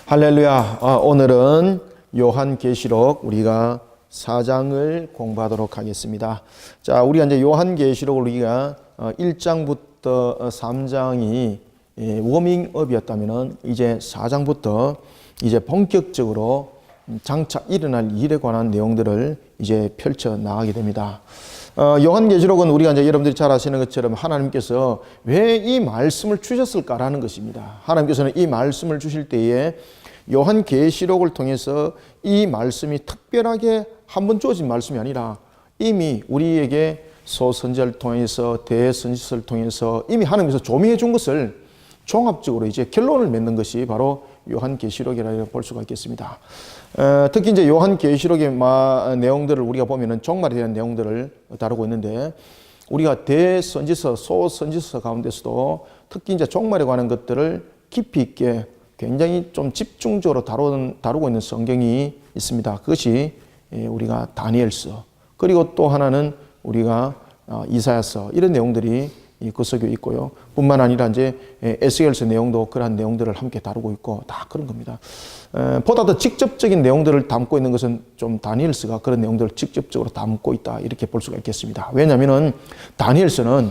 할렐루야. 오늘은 요한계시록 우리가 4장을 공부하도록 하겠습니다. 자, 우리가 이제 요한계시록을 우리가 1장부터 3장이 워밍업이었다면은 이제 4장부터 이제 본격적으로 장차 일어날 일에 관한 내용들을 이제 펼쳐 나가게 됩니다. 요한계시록은 우리가 이제 여러분들이 잘 아시는 것처럼 하나님께서 왜 이 말씀을 주셨을까라는 것입니다. 하나님께서는 이 말씀을 주실 때에 요한계시록을 통해서 이 말씀이 특별하게 한 번 주어진 말씀이 아니라 이미 우리에게 소선지자를 통해서 대선지서를 통해서 이미 하나님께서 조명해 준 것을 종합적으로 이제 결론을 맺는 것이 바로 요한계시록이라고 볼 수가 있겠습니다. 특히 이제 요한계시록의 내용들을 우리가 보면은 종말에 대한 내용들을 다루고 있는데 우리가 대선지서, 소선지서 가운데서도 특히 이제 종말에 관한 것들을 깊이 있게 굉장히 좀 집중적으로 다루고 있는 성경이 있습니다. 그것이 우리가 다니엘서, 그리고 또 하나는 우리가 이사야서, 이런 내용들이 그 속에 있고요. 뿐만 아니라 이제 에스겔서 내용도 그러한 내용들을 함께 다루고 있고 다 그런 겁니다. 보다 더 직접적인 내용들을 담고 있는 것은 좀 다니엘서가 그런 내용들을 직접적으로 담고 있다, 이렇게 볼 수가 있겠습니다. 왜냐하면은 다니엘서는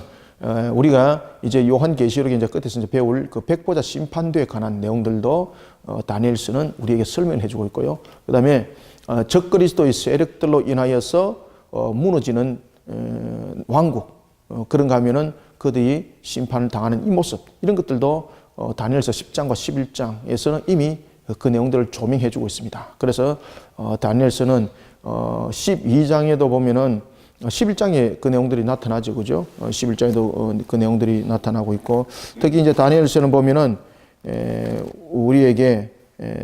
우리가 이제 요한계시록의 이제 끝에서 이제 배울 그 백보자 심판대에 관한 내용들도 다니엘서는 우리에게 설명해 주고 있고요. 그 다음에 적그리스도의 세력들로 인하여서 무너지는 왕국, 그런가 하면은 그들이 심판을 당하는 이 모습, 이런 것들도 다니엘서 10장과 11장에서는 이미 그 내용들을 조명해 주고 있습니다. 그래서 다니엘서는 12장에도 보면은 11장에 그 내용들이 나타나죠. 그죠? 11장에도 그 내용들이 나타나고 있고, 특히 이제 다니엘서는 보면은 우리에게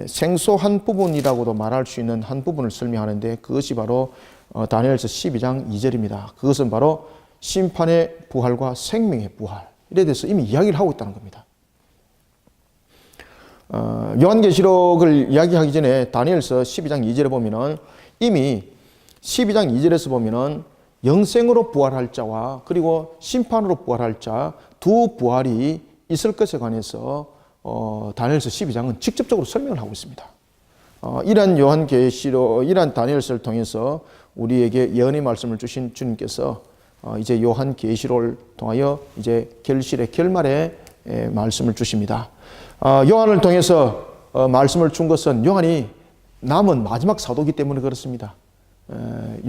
생소한 부분이라고도 말할 수 있는 한 부분을 설명하는데 그것이 바로 다니엘서 12장 2절입니다. 그것은 바로 심판의 부활과 생명의 부활, 이에 대해서 이미 이야기를 하고 있다는 겁니다. 요한계시록을 이야기하기 전에 다니엘서 12장 2절에 보면은 이미 12장 2절에서 보면은 영생으로 부활할 자와 그리고 심판으로 부활할 자 두 부활이 있을 것에 관해서 다니엘서 12장은 직접적으로 설명을 하고 있습니다. 이러한 요한계시록, 이러한 다니엘서를 통해서 우리에게 예언의 말씀을 주신 주님께서 이제 요한계시록을 통하여 이제 결실의 결말의 말씀을 주십니다. 요한을 통해서 말씀을 준 것은 요한이 남은 마지막 사도이기 때문에 그렇습니다.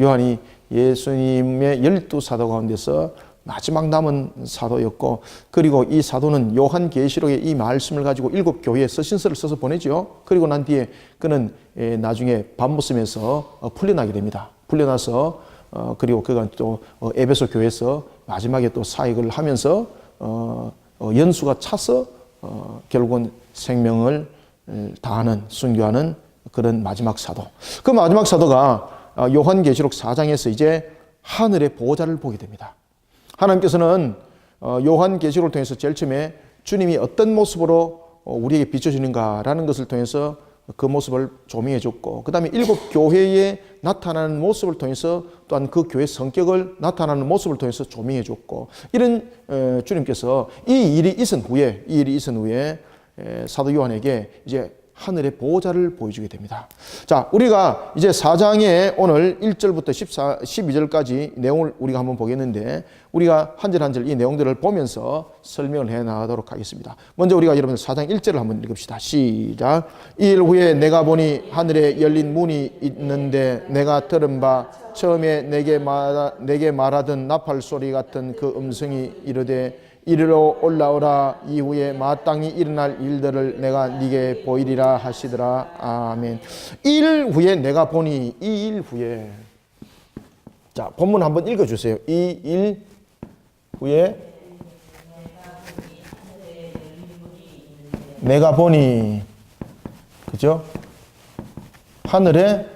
요한이 예수님의 12사도 가운데서 마지막 남은 사도였고, 그리고 이 사도는 요한계시록의 이 말씀을 가지고 7교회에 서신서를 써서 보내죠. 그리고 난 뒤에 그는 나중에 밤모섬에서 풀려나게 됩니다. 풀려나서 그리고 그가 또 에베소 교회에서 마지막에 또 사역을 하면서 연수가 차서 결국은 생명을 다하는, 순교하는 그런 마지막 사도. 그 마지막 사도가 요한계시록 4장에서 이제 하늘의 보호자를 보게 됩니다. 하나님께서는 요한계시록을 통해서 제일 처음에 주님이 어떤 모습으로 우리에게 비춰지는가라는 것을 통해서 그 모습을 조명해 줬고, 그 다음에 7교회에 나타나는 모습을 통해서 또한 그 교회 성격을 나타나는 모습을 통해서 조명해 줬고, 이런 주님께서 이 일이 있은 후에 사도 요한에게 이제 하늘의 보호자를 보여주게 됩니다. 자, 우리가 이제 4장에 오늘 1절부터 12절까지 내용을 우리가 한번 보겠는데, 우리가 한 절 한 절 이 내용들을 보면서 설명을 해 나가도록 하겠습니다. 먼저 우리가 여러분들 4장 1절을 한번 읽읍시다. 시작. 이 일 후에 내가 보니 하늘에 열린 문이 있는데 내가 들은 바 처음에 내게 말하던 나팔 소리 같은 그 음성이 이르되 이리로 올라오라. 이후에 마땅히 일어날 일들을 내가 네게 보이리라 하시더라. 아멘. 이 일 후에 내가 보니, 이 일 후에. 자, 본문 한번 읽어주세요. 이 일 후에 내가 보니, 그죠? 하늘에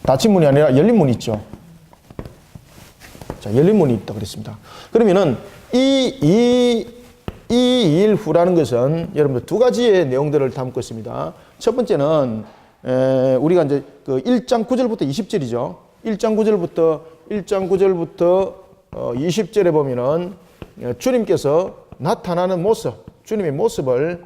닫힌 문이 아니라 열린 문이 있죠. 자, 열린 문이 있다 그랬습니다. 그러면은 이 일 후라는 것은 여러분들 두 가지의 내용들을 담고 있습니다. 첫 번째는 우리가 이제 그 1장 9절부터 20절이죠. 1장 9절부터 20절에 보면은 주님께서 나타나는 모습, 주님의 모습을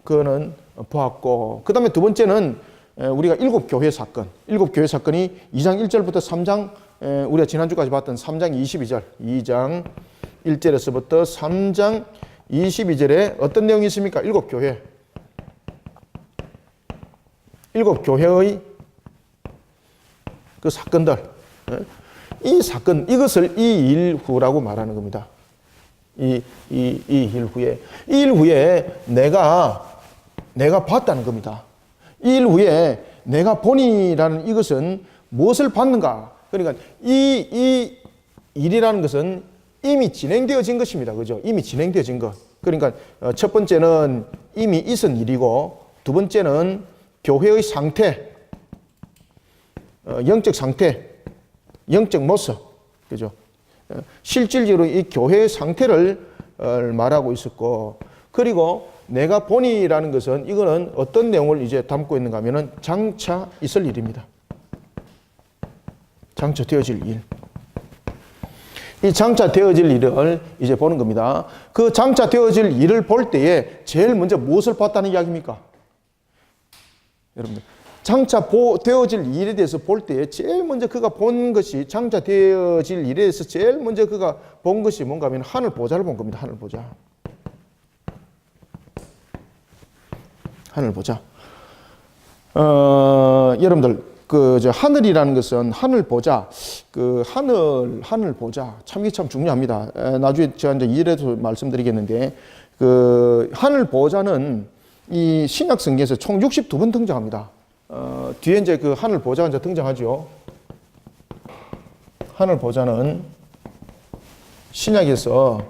그는 보았고, 그 다음에 두 번째는 우리가 일곱 교회 사건이 2장 1절부터 3장, 우리가 지난주까지 봤던 3장 22절, 2장 1절에서부터 3장 22절에 어떤 내용이 있습니까? 일곱 교회의 그 사건들, 이 사건, 이것을 이 일 후라고 말하는 겁니다. 이 일 후에 내가 봤다는 겁니다. 이 일 후에 내가 보니라는 이것은 무엇을 봤는가? 그러니까 이 일이라는 것은 이미 진행되어진 것입니다. 그죠? 이미 진행되어진 것. 그러니까 첫 번째는 이미 있은 일이고, 두 번째는 교회의 상태, 영적 상태, 영적 모습, 그죠? 실질적으로 이 교회의 상태를 말하고 있었고, 그리고 내가 보니라는 것은 이거는 어떤 내용을 이제 담고 있는가 하면은 장차 있을 일입니다. 장차 되어질 일. 이 장차 되어질 일을 이제 보는 겁니다. 그 장차 되어질 일을 볼 때에 제일 먼저 무엇을 봤다는 이야기입니까? 여러분들, 장차 되어질 일에 대해서 볼 때에 제일 먼저 그가 본 것이, 장차 되어질 일에 대해서 제일 먼저 그가 본 것이 뭔가 하면 하늘 보좌를 본 겁니다. 하늘 보좌. 하늘 보좌. 여러분들, 하늘이라는 것은 하늘 보좌, 하늘 보좌 참 중요합니다. 나중에 제가 이제 2절에도 말씀드리겠는데, 하늘 보좌는 이 신약 성경에서 총 62번 등장합니다. 뒤에 이제 하늘 보좌가 이제 등장하죠. 하늘 보좌는 신약에서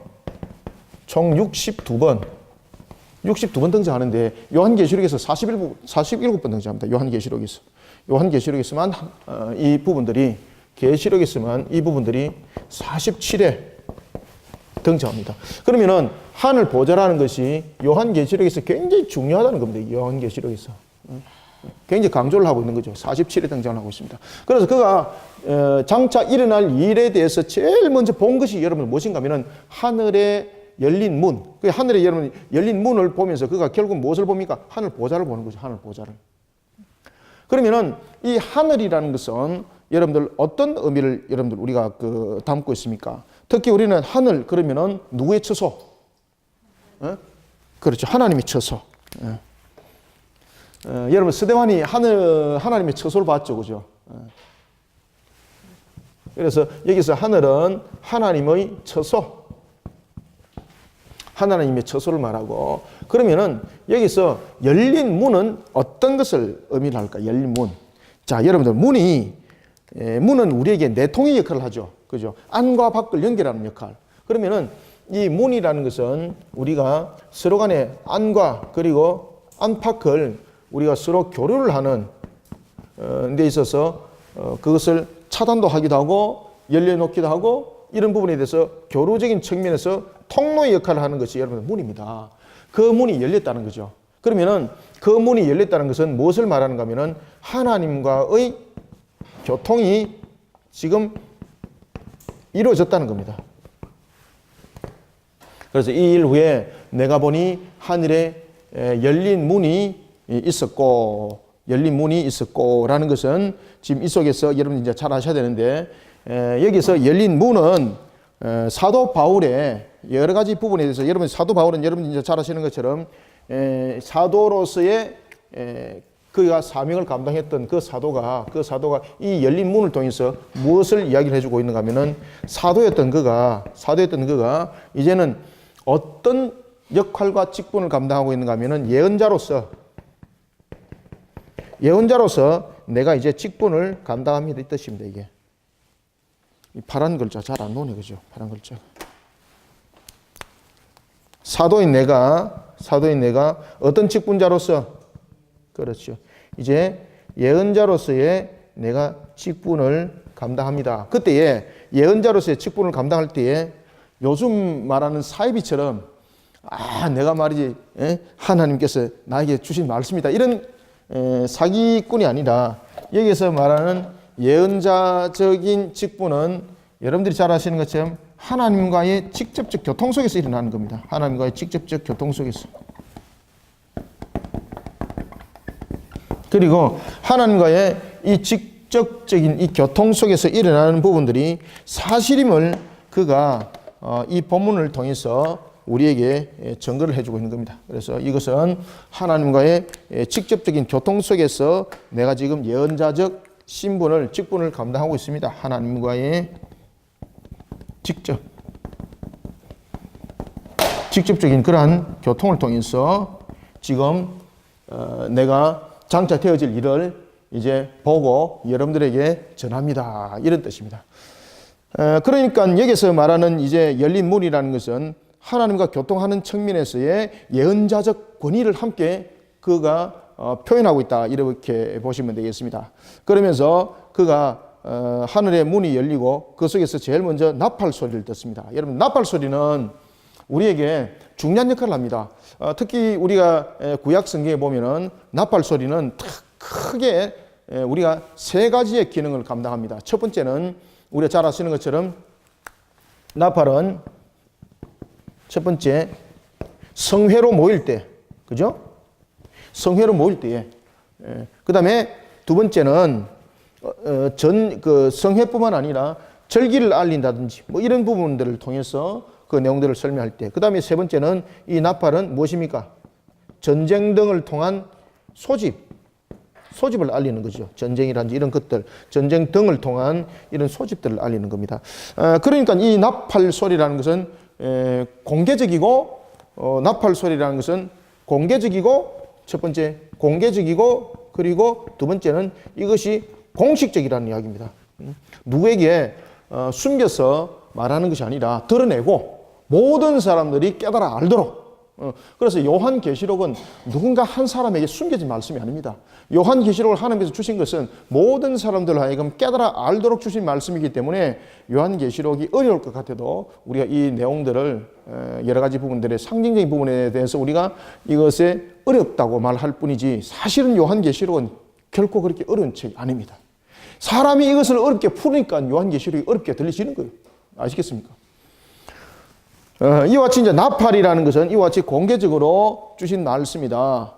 총 62번 등장하는데, 요한계시록에서 47번 등장합니다. 요한계시록에서만 이 부분들이, 계시록에서만 이 부분들이 47회 등장합니다. 그러면은 하늘 보좌라는 것이 요한계시록에서 굉장히 중요하다는 겁니다. 요한계시록에서 굉장히 강조를 하고 있는 거죠. 47회 등장을 하고 있습니다. 그래서 그가 장차 일어날 일에 대해서 제일 먼저 본 것이 여러분 무엇인가 하면은 하늘의 열린 문. 그 하늘에 여러분 열린 문을 보면서 그가 결국 무엇을 봅니까? 하늘 보좌를 보는 거죠. 하늘 보좌를. 그러면은 이 하늘이라는 것은 여러분들 어떤 의미를 여러분들 우리가 담고 있습니까? 특히 우리는 하늘 그러면은 누구의 처소? 그렇죠. 하나님의 처소. 여러분 스데반이 하나님의 처소를 봤죠, 그죠? 그래서 여기서 하늘은 하나님의 처소. 하나님의 처소를 말하고, 그러면은 여기서 열린 문은 어떤 것을 의미를 할까? 열린 문. 자, 여러분들 문은 우리에게 내통의 역할을 하죠. 그죠? 안과 밖을 연결하는 역할. 그러면은 이 문이라는 것은 우리가 서로 간에 안과 그리고 안팎을 우리가 서로 교류를 하는 데 있어서 그것을 차단도 하기도 하고 열려놓기도 하고 이런 부분에 대해서 교류적인 측면에서 통로의 역할을 하는 것이 여러분 문입니다. 그 문이 열렸다는 거죠. 그러면은 그 문이 열렸다는 것은 무엇을 말하는가 하면은 하나님과의 교통이 지금 이루어졌다는 겁니다. 그래서 이 일 후에 내가 보니 하늘에 열린 문이 있었고라는 것은 지금 이 속에서 여러분 이제 잘 아셔야 되는데, 여기서 열린 문은 사도 바울의 여러 가지 부분에 대해서, 여러분 사도 바울은 여러분 이제 잘 아시는 것처럼 사도로서의 그가 사명을 감당했던 그 사도가 이 열린 문을 통해서 무엇을 이야기를 해주고 있는가 하면은 사도였던 그가 이제는 어떤 역할과 직분을 감당하고 있는가 하면은 예언자로서 내가 이제 직분을 감당합니다 이 뜻입니다. 이게 이 파란 글자 잘 안 나오네, 그죠? 파란 글자. 사도인 내가 어떤 직분자로서, 그렇죠. 이제 예언자로서의 내가 직분을 감당합니다. 그때에 예언자로서의 직분을 감당할 때에 요즘 말하는 사이비처럼 내가 말이지 하나님께서 나에게 주신 말씀이다 이런 사기꾼이 아니라, 여기서 말하는 예언자적인 직분은 여러분들이 잘 아시는 것처럼 하나님과의 직접적 교통 속에서 일어나는 겁니다. 하나님과의 직접적 교통 속에서. 그리고 하나님과의 이 직접적인 이 교통 속에서 일어나는 부분들이 사실임을 그가 이 본문을 통해서 우리에게 증거를 해주고 있는 겁니다. 그래서 이것은 하나님과의 직접적인 교통 속에서 내가 지금 예언자적 직분을 감당하고 있습니다. 하나님과의 직접적인 그러한 교통을 통해서 지금 내가 장차되어질 일을 이제 보고 여러분들에게 전합니다. 이런 뜻입니다. 그러니까 여기서 말하는 이제 열린 문이라는 것은 하나님과 교통하는 측면에서의 예언자적 권위를 함께 그가 표현하고 있다. 이렇게 보시면 되겠습니다. 그러면서 그가 하늘의 문이 열리고 그 속에서 제일 먼저 나팔 소리를 듣습니다. 여러분, 나팔 소리는 우리에게 중요한 역할을 합니다. 특히 우리가 구약 성경에 보면은 나팔 소리는 크게 우리가 세 가지의 기능을 감당합니다. 첫 번째는 우리가 잘 아시는 것처럼 나팔은 첫 번째 성회로 모일 때, 그죠? 성회로 모일 때에. 그 다음에 두 번째는 성회뿐만 아니라 절기를 알린다든지 뭐 이런 부분들을 통해서 그 내용들을 설명할 때. 그 다음에 세 번째는 이 나팔은 무엇입니까? 전쟁 등을 통한 소집을 알리는 거죠. 전쟁이라든지 이런 것들, 전쟁 등을 통한 이런 소집들을 알리는 겁니다. 그러니까 이 나팔 소리라는 것은 공개적이고, 나팔 소리라는 것은 공개적이고, 첫 번째 공개적이고, 그리고 두 번째는 이것이 공식적이라는 이야기입니다. 누구에게 숨겨서 말하는 것이 아니라 드러내고 모든 사람들이 깨달아 알도록. 그래서 요한계시록은 누군가 한 사람에게 숨겨진 말씀이 아닙니다. 요한계시록을 하나님께서 주신 것은 모든 사람들 하여금 깨달아 알도록 주신 말씀이기 때문에 요한계시록이 어려울 것 같아도 우리가 이 내용들을 여러 가지 부분들의 상징적인 부분에 대해서 우리가 이것에 어렵다고 말할 뿐이지 사실은 요한계시록은 결코 그렇게 어려운 책이 아닙니다. 사람이 이것을 어렵게 푸니까 요한계시록이 어렵게 들리시는 거예요. 아시겠습니까? 이와 같이 이제 나팔이라는 것은 이와 같이 공개적으로 주신 말씀이다.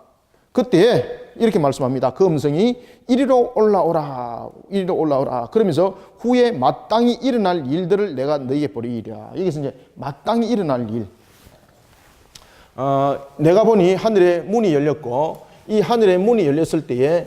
그때 이렇게 말씀합니다. 그 음성이 이리로 올라오라, 이리로 올라오라. 그러면서 후에 마땅히 일어날 일들을 내가 너희에게 보리리라. 여기서 이제 마땅히 일어날 일. 내가 보니 하늘의 문이 열렸고 이 하늘의 문이 열렸을 때에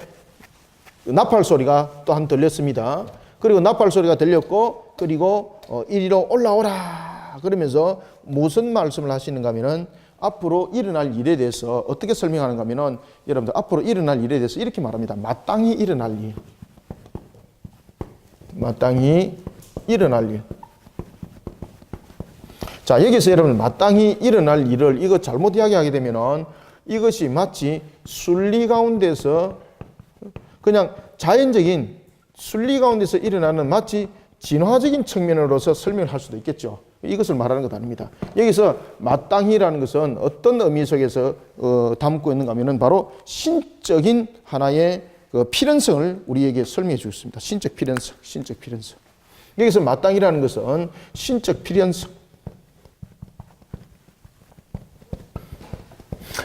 나팔 소리가 또한 들렸습니다. 그리고 나팔 소리가 들렸고 그리고 이리로 올라오라. 그러면서 무슨 말씀을 하시는가 하면은 앞으로 일어날 일에 대해서 어떻게 설명하는가 하면은 여러분들 앞으로 일어날 일에 대해서 이렇게 말합니다. 마땅히 일어날 일. 마땅히 일어날 일. 자, 여기서 여러분 마땅히 일어날 일을 이거 잘못 이야기하게 되면은 이것이 마치 순리 가운데서 그냥 자연적인 순리 가운데서 일어나는 마치 진화적인 측면으로서 설명을 할 수도 있겠죠. 이것을 말하는 것 아닙니다. 여기서 마땅히라는 것은 어떤 의미 속에서 담고 있는가 하면 바로 신적인 하나의 그 필연성을 우리에게 설명해 주셨습니다. 신적 필연성, 신적 필연성. 여기서 마땅히라는 것은 신적 필연성.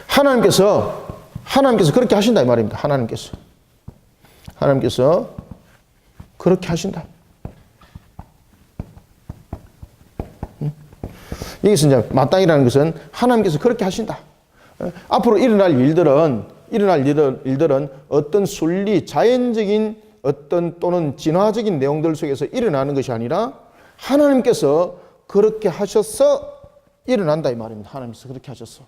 하나님께서 그렇게 하신다 이 말입니다. 하나님께서 그렇게 하신다. 여기서 이제 마땅이라는 것은 하나님께서 그렇게 하신다. 앞으로 일어날 일들은 어떤 순리, 자연적인 어떤 또는 진화적인 내용들 속에서 일어나는 것이 아니라 하나님께서 그렇게 하셔서 일어난다 이 말입니다. 하나님께서 그렇게 하셨어.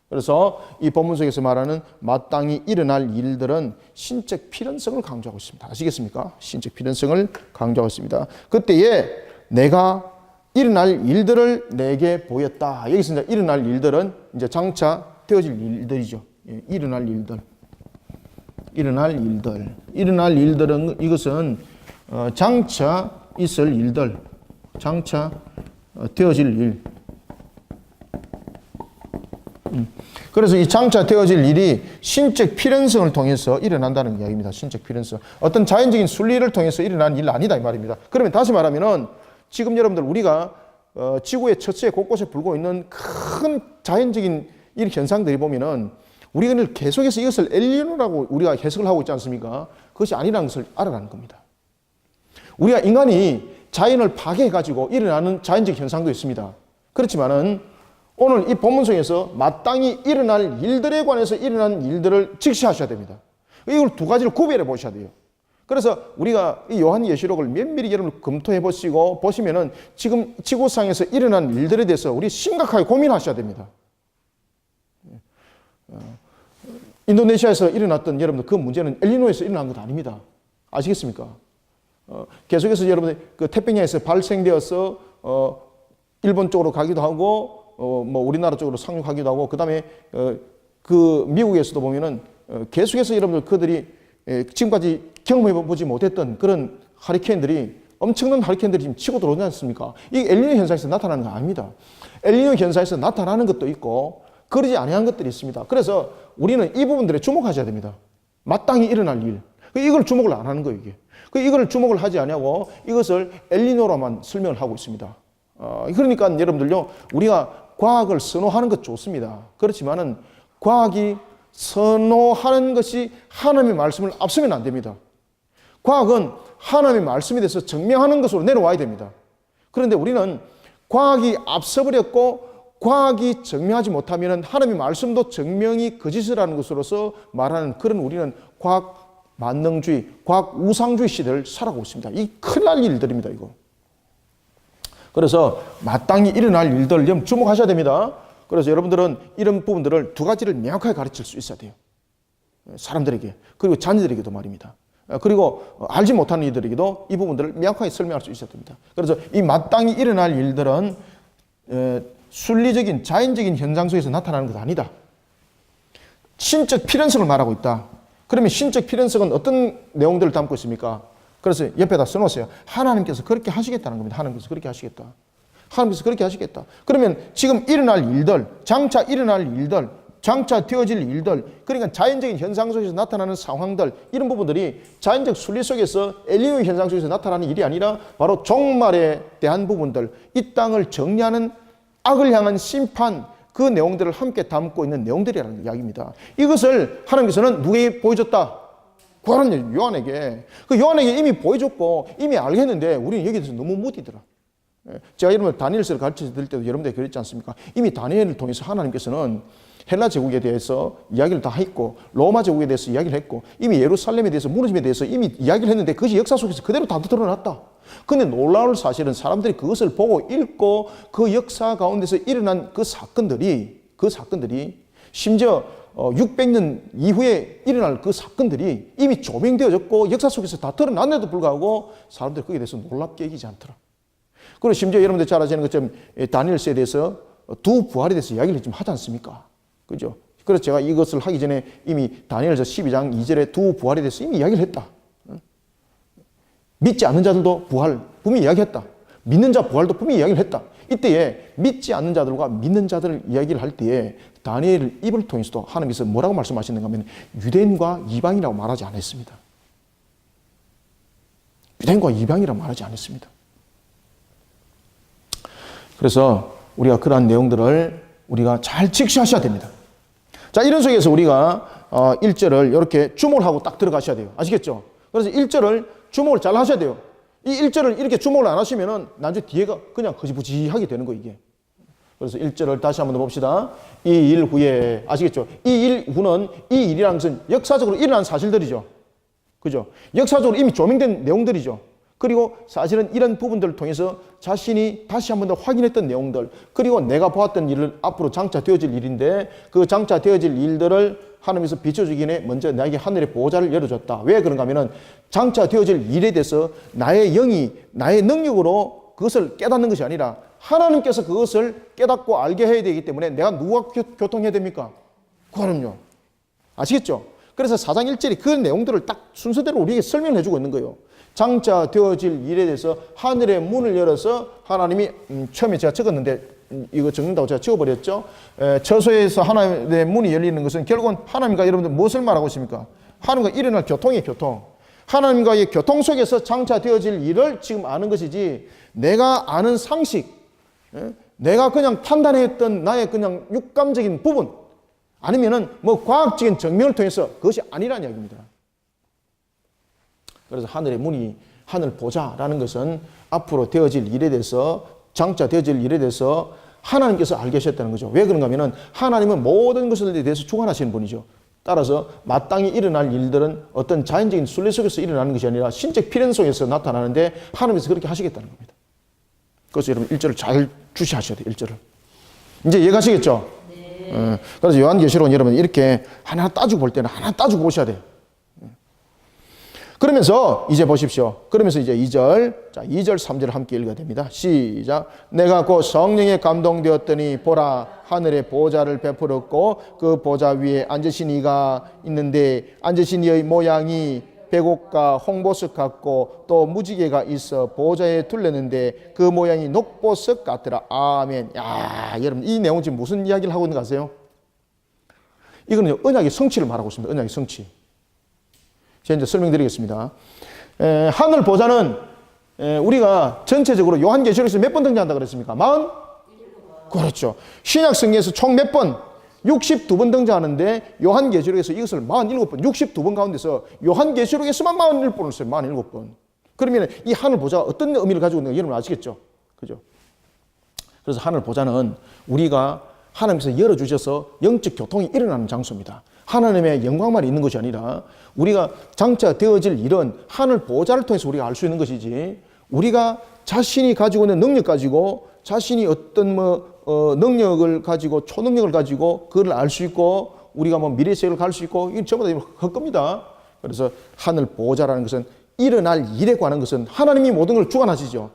그래서 이 본문 속에서 말하는 마땅히 일어날 일들은 신적 필연성을 강조하고 있습니다. 아시겠습니까? 신적 필연성을 강조하고 있습니다. 그때에 내가 일어날 일들을 내게 보였다. 여기서 이제 일어날 일들은 이제 장차 되어질 일들이죠. 예, 일어날 일들은 이것은 장차 있을 일들, 장차 되어질 일. 그래서 이 장차 되어질 일이 신적 필연성을 통해서 일어난다는 이야기입니다. 신적 필연성. 어떤 자연적인 순리를 통해서 일어난 일 아니다 이 말입니다. 그러면 다시 말하면은 지금 여러분들 우리가 지구의 처치에 곳곳에 불고 있는 큰 자연적인 이 현상들이 보면은 우리가 계속해서 이것을 엘니뇨라고 우리가 해석을 하고 있지 않습니까? 그것이 아니라는 것을 알아라는 겁니다. 우리가 인간이 자연을 파괴해가지고 일어나는 자연적 현상도 있습니다. 그렇지만은 오늘 이 본문 속에서 마땅히 일어날 일들에 관해서 일어난 일들을 직시하셔야 됩니다. 이걸 두 가지를 구별해 보셔야 돼요. 그래서 우리가 이 요한예시록을 면밀히 여러분 검토해 보시고 보시면은 지금 지구상에서 일어난 일들에 대해서 우리 심각하게 고민하셔야 됩니다. 인도네시아에서 일어났던 여러분들 그 문제는 엘니뇨에서 일어난 것도 아닙니다. 아시겠습니까? 계속해서 여러분들 그 태평양에서 발생되어서 일본 쪽으로 가기도 하고 뭐 우리나라 쪽으로 상륙하기도 하고 그다음에 그 미국에서도 보면은 계속해서 여러분들 그들이 지금까지 경험해 보지 못했던 그런 하리케인들이 엄청난 하리케인들이 지금 치고 들어오지 않습니까? 이게 엘니뇨 현상에서 나타나는 거 아닙니다. 엘니뇨 현상에서 나타나는 것도 있고 그러지 아니한 것들이 있습니다. 그래서 우리는 이 부분들에 주목하셔야 됩니다. 마땅히 일어날 일. 이걸 주목을 안 하는 거예요, 이게. 이걸 주목을 하지 않냐고 이것을 엘니뇨로만 설명을 하고 있습니다. 그러니까 여러분들요, 우리가 과학을 선호하는 것 좋습니다. 그렇지만은 과학이 선호하는 것이 하나님의 말씀을 앞서면 안 됩니다. 과학은 하나님의 말씀에 대해서 증명하는 것으로 내려와야 됩니다. 그런데 우리는 과학이 앞서버렸고 과학이 증명하지 못하면 하나님의 말씀도 증명이 거짓이라는 것으로서 말하는 그런 우리는 과학 만능주의, 과학 우상주의 시대를 살아가고 있습니다. 이 큰일 날 일들입니다, 이거. 그래서 마땅히 일어날 일들 좀 주목하셔야 됩니다. 그래서 여러분들은 이런 부분들을 두 가지를 명확하게 가르칠 수 있어야 돼요. 사람들에게, 그리고 자녀들에게도 말입니다. 그리고 알지 못하는 이들에게도 이 부분들을 명확하게 설명할 수 있어야 됩니다. 그래서 이 마땅히 일어날 일들은 순리적인 자연적인 현상 속에서 나타나는 것 아니다. 신적 필연성을 말하고 있다. 그러면 신적 필연성은 어떤 내용들을 담고 있습니까? 그래서 옆에다 써놓으세요. 하나님께서 그렇게 하시겠다는 겁니다. 하나님께서 그렇게 하시겠다. 하나님께서 그렇게 하시겠다. 그러면 지금 일어날 일들, 장차 일어날 일들, 장차 되어질 일들, 그러니까 자연적인 현상 속에서 나타나는 상황들, 이런 부분들이 자연적 순리 속에서 엘니뇨 현상 속에서 나타나는 일이 아니라 바로 종말에 대한 부분들, 이 땅을 정리하는 악을 향한 심판, 그 내용들을 함께 담고 있는 내용들이라는 이야기입니다. 이것을 하나님께서는 누구에게 보여줬다? 구하는 요한에게. 그 요한에게 이미 보여줬고 이미 알겠는데 우리는 여기에 대해서 너무 무디더라. 제가 여러분들 다니엘서를 가르쳐 드릴 때도 여러분들 그랬지 않습니까? 이미 다니엘을 통해서 하나님께서는 헬라 제국에 대해서 이야기를 다 했고 로마 제국에 대해서 이야기를 했고 이미 예루살렘에 대해서 무너짐에 대해서 이미 이야기를 했는데 그것이 역사 속에서 그대로 다 드러났다. 근데 놀라울 사실은 사람들이 그것을 보고 읽고 그 역사 가운데서 일어난 그 사건들이 심지어 600년 이후에 일어날 그 사건들이 이미 조명되어졌고 역사 속에서 다 드러났는데도 불구하고 사람들이 거기에 대해서 놀랍게 여기지 않더라. 그리고 심지어 여러분들 잘 아시는 것처럼 다니엘서에 대해서 두 부활에 대해서 이야기를 좀 하지 않습니까? 그죠? 그래서 제가 이것을 하기 전에 이미 다니엘서 12장 2절에 두 부활에 대해서 이미 이야기를 했다. 믿지 않는 자들도 부활 분명히 이야기했다. 믿는 자 부활도 분명히 이야기를 했다. 이때에 믿지 않는 자들과 믿는 자들 이야기를 할 때에 다니엘 입을 통해서도 하나님께서 뭐라고 말씀하시는가 하면 유대인과 이방이라고 말하지 않았습니다. 유대인과 이방이라고 말하지 않았습니다. 그래서 우리가 그러한 내용들을 우리가 잘 직시하셔야 됩니다. 자, 이런 속에서 우리가 1절을 이렇게 주목을 하고 딱 들어가셔야 돼요. 아시겠죠? 그래서 1절을 주목을 잘 하셔야 돼요. 이 1절을 이렇게 주목을 안 하시면은 나중에 뒤에가 그냥 흐지부지하게 되는 거예요, 이게. 그래서 1절을 다시 한번 더 봅시다. 이 일 후에, 아시겠죠? 이 일 후는 이 일이라는 것은 역사적으로 일어난 사실들이죠. 그죠? 역사적으로 이미 조명된 내용들이죠. 그리고 사실은 이런 부분들을 통해서 자신이 다시 한 번 더 확인했던 내용들, 그리고 내가 보았던 일을 앞으로 장차 되어질 일인데 그 장차 되어질 일들을 하나님께서 비춰주기 전에 먼저 나에게 하늘의 보호자를 열어줬다. 왜 그런가 하면은 장차 되어질 일에 대해서 나의 영이 나의 능력으로 그것을 깨닫는 것이 아니라 하나님께서 그것을 깨닫고 알게 해야 되기 때문에 내가 누구와 교통해야 됩니까? 그럼요. 아시겠죠? 그래서 4장 1절이 그 내용들을 딱 순서대로 우리에게 설명해 주고 있는 거예요. 장차 되어질 일에 대해서 하늘의 문을 열어서 하나님이 처음에 제가 적었는데 이거 적는다고 제가 지워버렸죠. 처소에서 하나님의 문이 열리는 것은 결국은 하나님과 여러분들 무엇을 말하고 있습니까? 하나님과 일어날 교통이에요, 교통. 하나님과의 교통 속에서 장차 되어질 일을 지금 아는 것이지 내가 아는 상식, 내가 그냥 판단했던 나의 그냥 육감적인 부분 아니면은 뭐 과학적인 증명을 통해서 그것이 아니라는 이야기입니다. 그래서 하늘의 문이 하늘 보자라는 것은 앞으로 되어질 일에 대해서 장차 되어질 일에 대해서 하나님께서 알게 하셨다는 거죠. 왜 그런가 하면은 하나님은 모든 것에 대해서 주관하시는 분이죠. 따라서 마땅히 일어날 일들은 어떤 자연적인 순리 속에서 일어나는 것이 아니라 신적 필연 속에서 나타나는데 하나님께서 그렇게 하시겠다는 겁니다. 그래서 여러분 1절을 잘 주시하셔야 돼요. 1절을. 이제 이해가시겠죠? 네. 그래서 요한계시록은 여러분 이렇게 하나 따지고 볼 때는 하나 따지고 보셔야 돼요. 그러면서 이제 보십시오. 그러면서 이제 2절, 자 2절, 3절을 함께 읽어야 됩니다. 시작. 내가 곧 성령에 감동되었더니 보라 하늘에 보좌를 베풀었고 그 보좌 위에 앉으신 이가 있는데 앉으신 이의 모양이 백옥과 홍보석 같고 또 무지개가 있어 보좌에 둘렸는데 그 모양이 녹보석 같더라. 아멘. 야, 여러분 이 내용 지금 무슨 이야기를 하고 있는 거 아세요? 이거는 언약의 성취를 말하고 있습니다. 언약의 성취. 제가 이제 설명드리겠습니다. 하늘 보좌는 우리가 전체적으로 요한계시록에서 몇 번 등장한다 그랬습니까? 40? 그렇죠. 신약 성경에서 총 몇 번? 62번 등장하는데 요한계시록에서 이것을 47번, 62번 가운데서 요한계시록에서만 47번을 써요. 47번. 그러면 이 하늘 보좌가 어떤 의미를 가지고 있는가 여러분 아시겠죠? 그죠? 그래서 하늘 보좌는 우리가 하나님께서 열어주셔서 영적 교통이 일어나는 장소입니다. 하나님의 영광만 있는 것이 아니라 우리가 장차 되어질 일은 하늘 보좌를 통해서 우리가 알 수 있는 것이지 우리가 자신이 가지고 있는 능력 가지고 자신이 어떤 능력을 가지고 초능력을 가지고 그걸 알 수 있고 우리가 뭐 미래 세계를 갈 수 있고 이건 전부 다 헛겁니다. 그래서 하늘 보좌라는 것은 일어날 일에 관한 것은 하나님이 모든 걸 주관하시죠.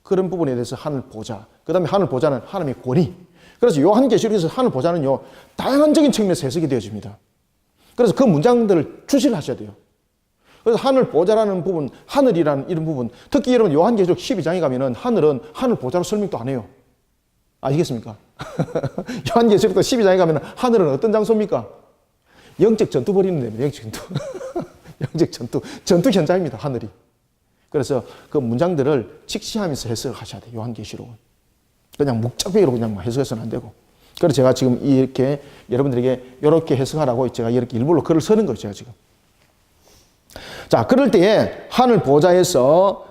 그런 부분에 대해서 하늘 보좌. 그 다음에 하늘 보좌는 하나님의 권위. 그래서 요한계시록에서 하늘 보좌는요 다양한적인 측면에서 해석이 되어집니다. 그래서 그 문장들을 주시를 하셔야 돼요. 그래서 하늘 보좌라는 부분, 하늘이라는 이런 부분, 특히 여러분 요한계시록 12장에 가면은 하늘은 하늘 보좌로 설명도 안 해요. 아시겠습니까? 요한계시록 12장에 가면은 하늘은 어떤 장소입니까? 영적 전투 벌이는 데입니다. 영적 전투. 영적 전투. 전투 현장입니다. 하늘이. 그래서 그 문장들을 직시하면서 해석을 하셔야 돼요. 요한계시록은. 그냥 묵작배기로 그냥 해석해서는 안 되고. 그래서 제가 지금 이렇게 여러분들에게 이렇게 해석하라고 제가 이렇게 일부러 글을 쓰는 거예요. 제가 지금. 자, 그럴 때에 하늘 보좌에서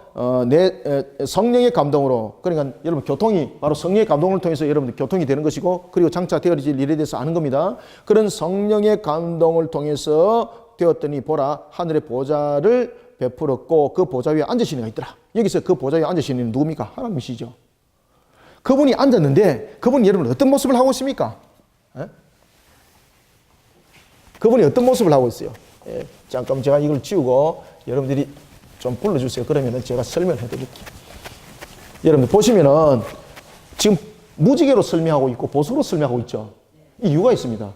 내 성령의 감동으로 그러니까 여러분 교통이 바로 성령의 감동을 통해서 여러분들 교통이 되는 것이고 그리고 장차 되어질 일에 대해서 아는 겁니다. 그런 성령의 감동을 통해서 되었더니 보라 하늘의 보좌를 베풀었고 그 보좌 위에 앉으신 이가 있더라. 여기서 그 보좌 위에 앉으신 이는 누굽니까? 하나님이시죠. 그분이 앉았는데 그분이 여러분 어떤 모습을 하고 있습니까? 그분이 어떤 모습을 하고 있어요? 잠깐 제가 이걸 지우고 여러분들이 좀 불러주세요. 그러면 제가 설명해 드릴게요. 여러분들 보시면은 지금 무지개로 설명하고 있고 보석으로 설명하고 있죠. 이 이유가 있습니다.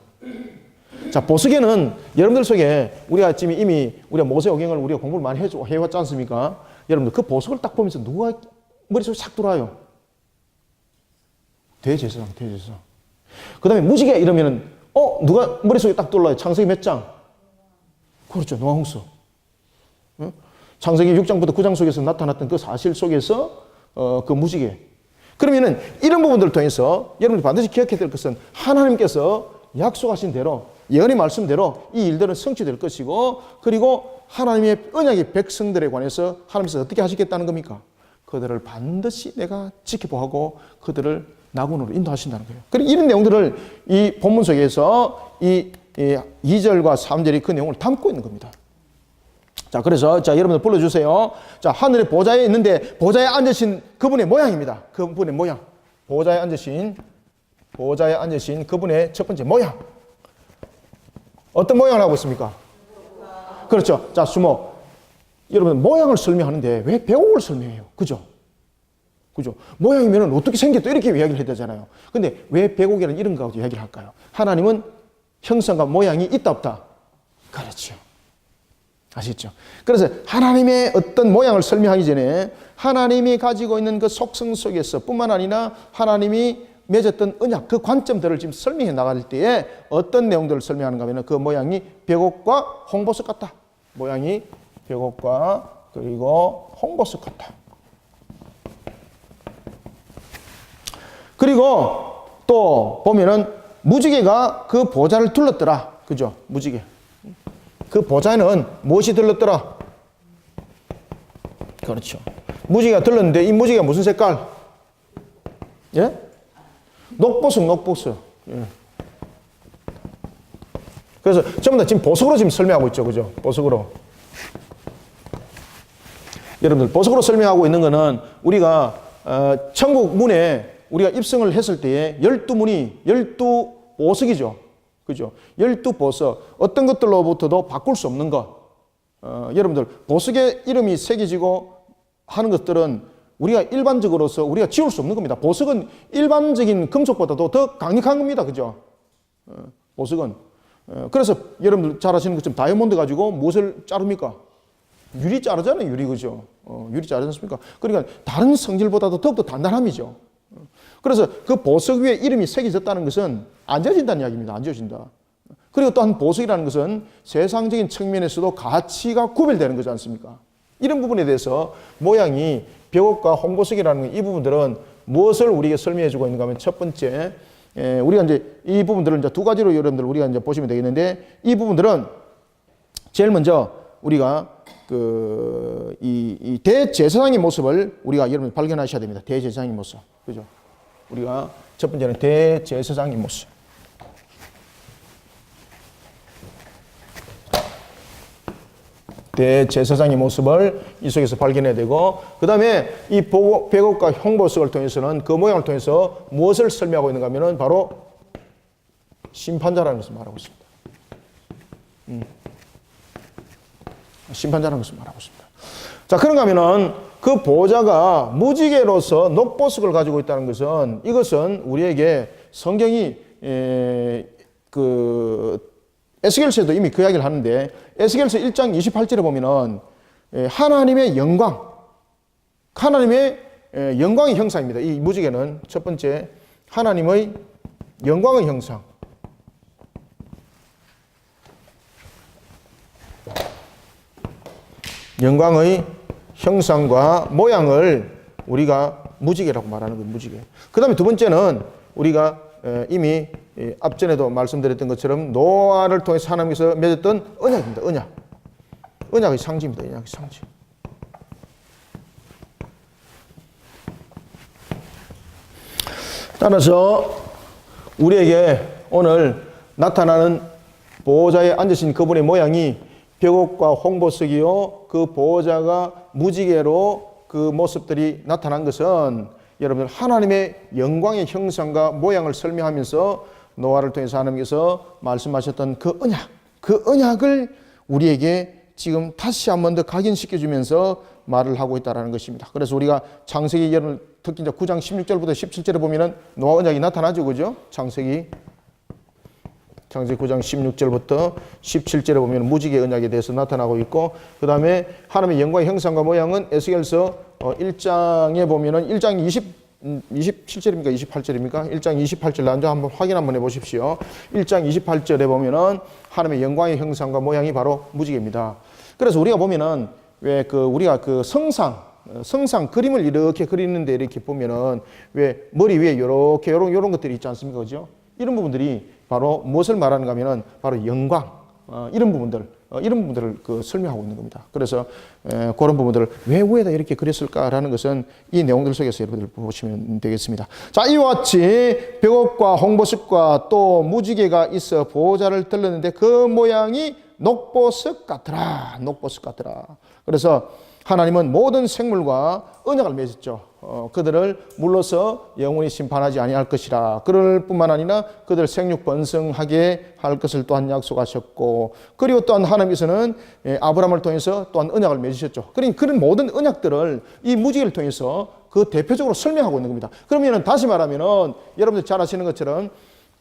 자, 보석에는 여러분들 속에 우리가 지금 이미 우리가 모세오경을 우리가 공부를 많이 해왔지 않습니까? 여러분들 그 보석을 딱 보면서 누가 머릿속에 싹 들어와요? 대제사장. 그 다음에 무지개 이러면은 누가 머릿속에 딱 떠올라요? 창세기 몇 장? 그렇죠. 노아홍수. 창세기 6장부터 9장 속에서 나타났던 그 사실 속에서 그 무지개. 그러면은 이런 부분들을 통해서 여러분들 반드시 기억해야 될 것은 하나님께서 약속하신 대로 예언의 말씀대로 이 일들은 성취될 것이고 그리고 하나님의 언약의 백성들에 관해서 하나님께서 어떻게 하시겠다는 겁니까? 그들을 반드시 내가 지켜보고 그들을 낙원으로 인도하신다는 거예요. 그리고 이런 내용들을 이 본문 속에서 이 2절과 3절이 그 내용을 담고 있는 겁니다. 자, 그래서 자 여러분들 불러주세요. 자, 하늘에 보좌에 있는데 보좌에 앉으신 그분의 모양입니다. 그분의 모양. 보좌에 앉으신 그분의 첫 번째 모양. 어떤 모양을 하고 있습니까? 그렇죠. 자, 수목. 여러분 모양을 설명하는데 왜 배옥을 설명해요? 그죠? 모양이면 어떻게 생겼다 이렇게 이야기를 해야 되잖아요. 근데 왜 배곡이라는 이런 거 가지고 이야기를 할까요? 하나님은 형상과 모양이 있다 없다? 그렇죠. 아시죠? 그래서 하나님의 어떤 모양을 설명하기 전에 하나님이 가지고 있는 그 속성 속에서 뿐만 아니라 하나님이 맺었던 언약 그 관점들을 지금 설명해 나갈 때에 어떤 내용들을 설명하는가 하면 그 모양이 벽옥과 홍보석 같다. 모양이 벽옥과 그리고 홍보석 같다. 그리고 또 보면은 무지개가 그 보좌를 둘렀더라. 그죠? 무지개. 그 보좌에는 무엇이 들렀더라? 그렇죠. 무지개가 들렀는데 이 무지개가 무슨 색깔? 예? 녹보석, 녹보석. 예. 그래서 전부 다 지금 보석으로 지금 설명하고 있죠. 그죠? 보석으로. 여러분들, 보석으로 설명하고 있는 거는 우리가 천국 문에 우리가 입성을 했을 때에 12문이 12보석이죠. 그죠? 12보석. 어떤 것들로부터도 바꿀 수 없는 것. 여러분들, 보석의 이름이 새겨지고 하는 것들은 우리가 일반적으로서 우리가 지울 수 없는 겁니다. 보석은 일반적인 금속보다도 더 강력한 겁니다. 그죠? 보석은. 그래서 여러분들 잘 아시는 것처럼 다이아몬드 가지고 무엇을 자릅니까? 유리 자르잖아요. 유리. 그죠? 유리 자르지 않습니까? 그러니까 다른 성질보다도 더욱더 단단함이죠. 그래서 그 보석 위에 이름이 새겨졌다는 것은 안 지워진다는 이야기입니다. 안 지워진다. 그리고 또한 보석이라는 것은 세상적인 측면에서도 가치가 구별되는 거지 않습니까? 이런 부분에 대해서 모양이 벽옥과 홍보석이라는 이 부분들은 무엇을 우리에게 설명해 주고 있는가 하면 첫 번째, 우리가 이제 이 부분들을 이제 두 가지로 여러분들 우리가 이제 보시면 되겠는데, 이 부분들은 제일 먼저 우리가 이 대제사장의 모습을 우리가 여러분 발견하셔야 됩니다. 대제사장의 모습. 그죠? 우리가 첫 번째는 대제사장의 모습. 대제사장의 모습을 이 속에서 발견해야 되고, 그 다음에 이 벽옥과 형보석을 통해서는 그 모양을 통해서 무엇을 설명하고 있는가 하면은 바로 심판자라는 것을 말하고 있습니다. 심판자라는 것을 말하고 있습니다. 자, 그런가 하면은 그 보좌가 무지개로서 녹보석을 가지고 있다는 것은, 이것은 우리에게 성경이 에스겔서에도 이미 그 이야기를 하는데, 에스겔서 1장 28절에 보면은 하나님의 영광, 하나님의 영광의 형상입니다. 이 무지개는 첫 번째 하나님의 영광의 형상. 영광의 형상과 모양을 우리가 무지개라고 말하는 거예요. 무지개. 그 다음에 두 번째는 우리가 이미 앞전에도 말씀드렸던 것처럼 노아를 통해서 하나님께서 맺었던 언약입니다. 언약. 언약의 상징입니다. 언약의 상징. 따라서 우리에게 오늘 나타나는 보호자에 앉으신 그분의 모양이 벽옥과 홍보석이요, 그 보호자가 무지개로 그 모습들이 나타난 것은 여러분들 하나님의 영광의 형상과 모양을 설명하면서 노아를 통해서 하나님께서 말씀하셨던 그 언약, 그 언약을 우리에게 지금 다시 한 번 더 각인시켜 주면서 말을 하고 있다는 것입니다. 그래서 우리가 창세기 특히 9장 16절부터 17절에 보면은 노아 언약이 나타나죠. 그죠? 창세기 9장 16절부터 17절에 보면 무지개 언약에 대해서 나타나고 있고, 그 다음에 하나님의 영광의 형상과 모양은 에스겔서 1장에 보면은 1장 27절입니까? 28절입니까? 1장 28절 난조 한번 확인 한번 해보십시오. 1장 28절에 보면은 하나님의 영광의 형상과 모양이 바로 무지개입니다. 그래서 우리가 보면은 왜 우리가 성상 그림을 이렇게 그리는데 이렇게 보면은 왜 머리 위에 요런 것들이 있지 않습니까? 그죠? 이런 부분들이 바로 무엇을 말하는가 하면은 바로 영광, 이런 부분들을 설명하고 있는 겁니다. 그래서 그런 부분들을 왜 위에다 이렇게 그렸을까라는 것은 이 내용들 속에서 여러분들 보시면 되겠습니다. 자, 이와 같이 벽옥과 홍보석과 또 무지개가 있어 보호자를 들렀는데 그 모양이 녹보석 같더라. 녹보석 같더라. 그래서 하나님은 모든 생물과 언약을 맺었죠. 그들을 물러서 영원히 심판하지 아니할 것이라. 그럴 뿐만 아니라 그들 생육 번성하게 할 것을 또한 약속하셨고, 그리고 또한 하나님께서는 아브라함을 통해서 또한 언약을 맺으셨죠. 그러니까 그런 모든 언약들을 이 무지개를 통해서 그 대표적으로 설명하고 있는 겁니다. 그러면 다시 말하면은 여러분들 잘 아시는 것처럼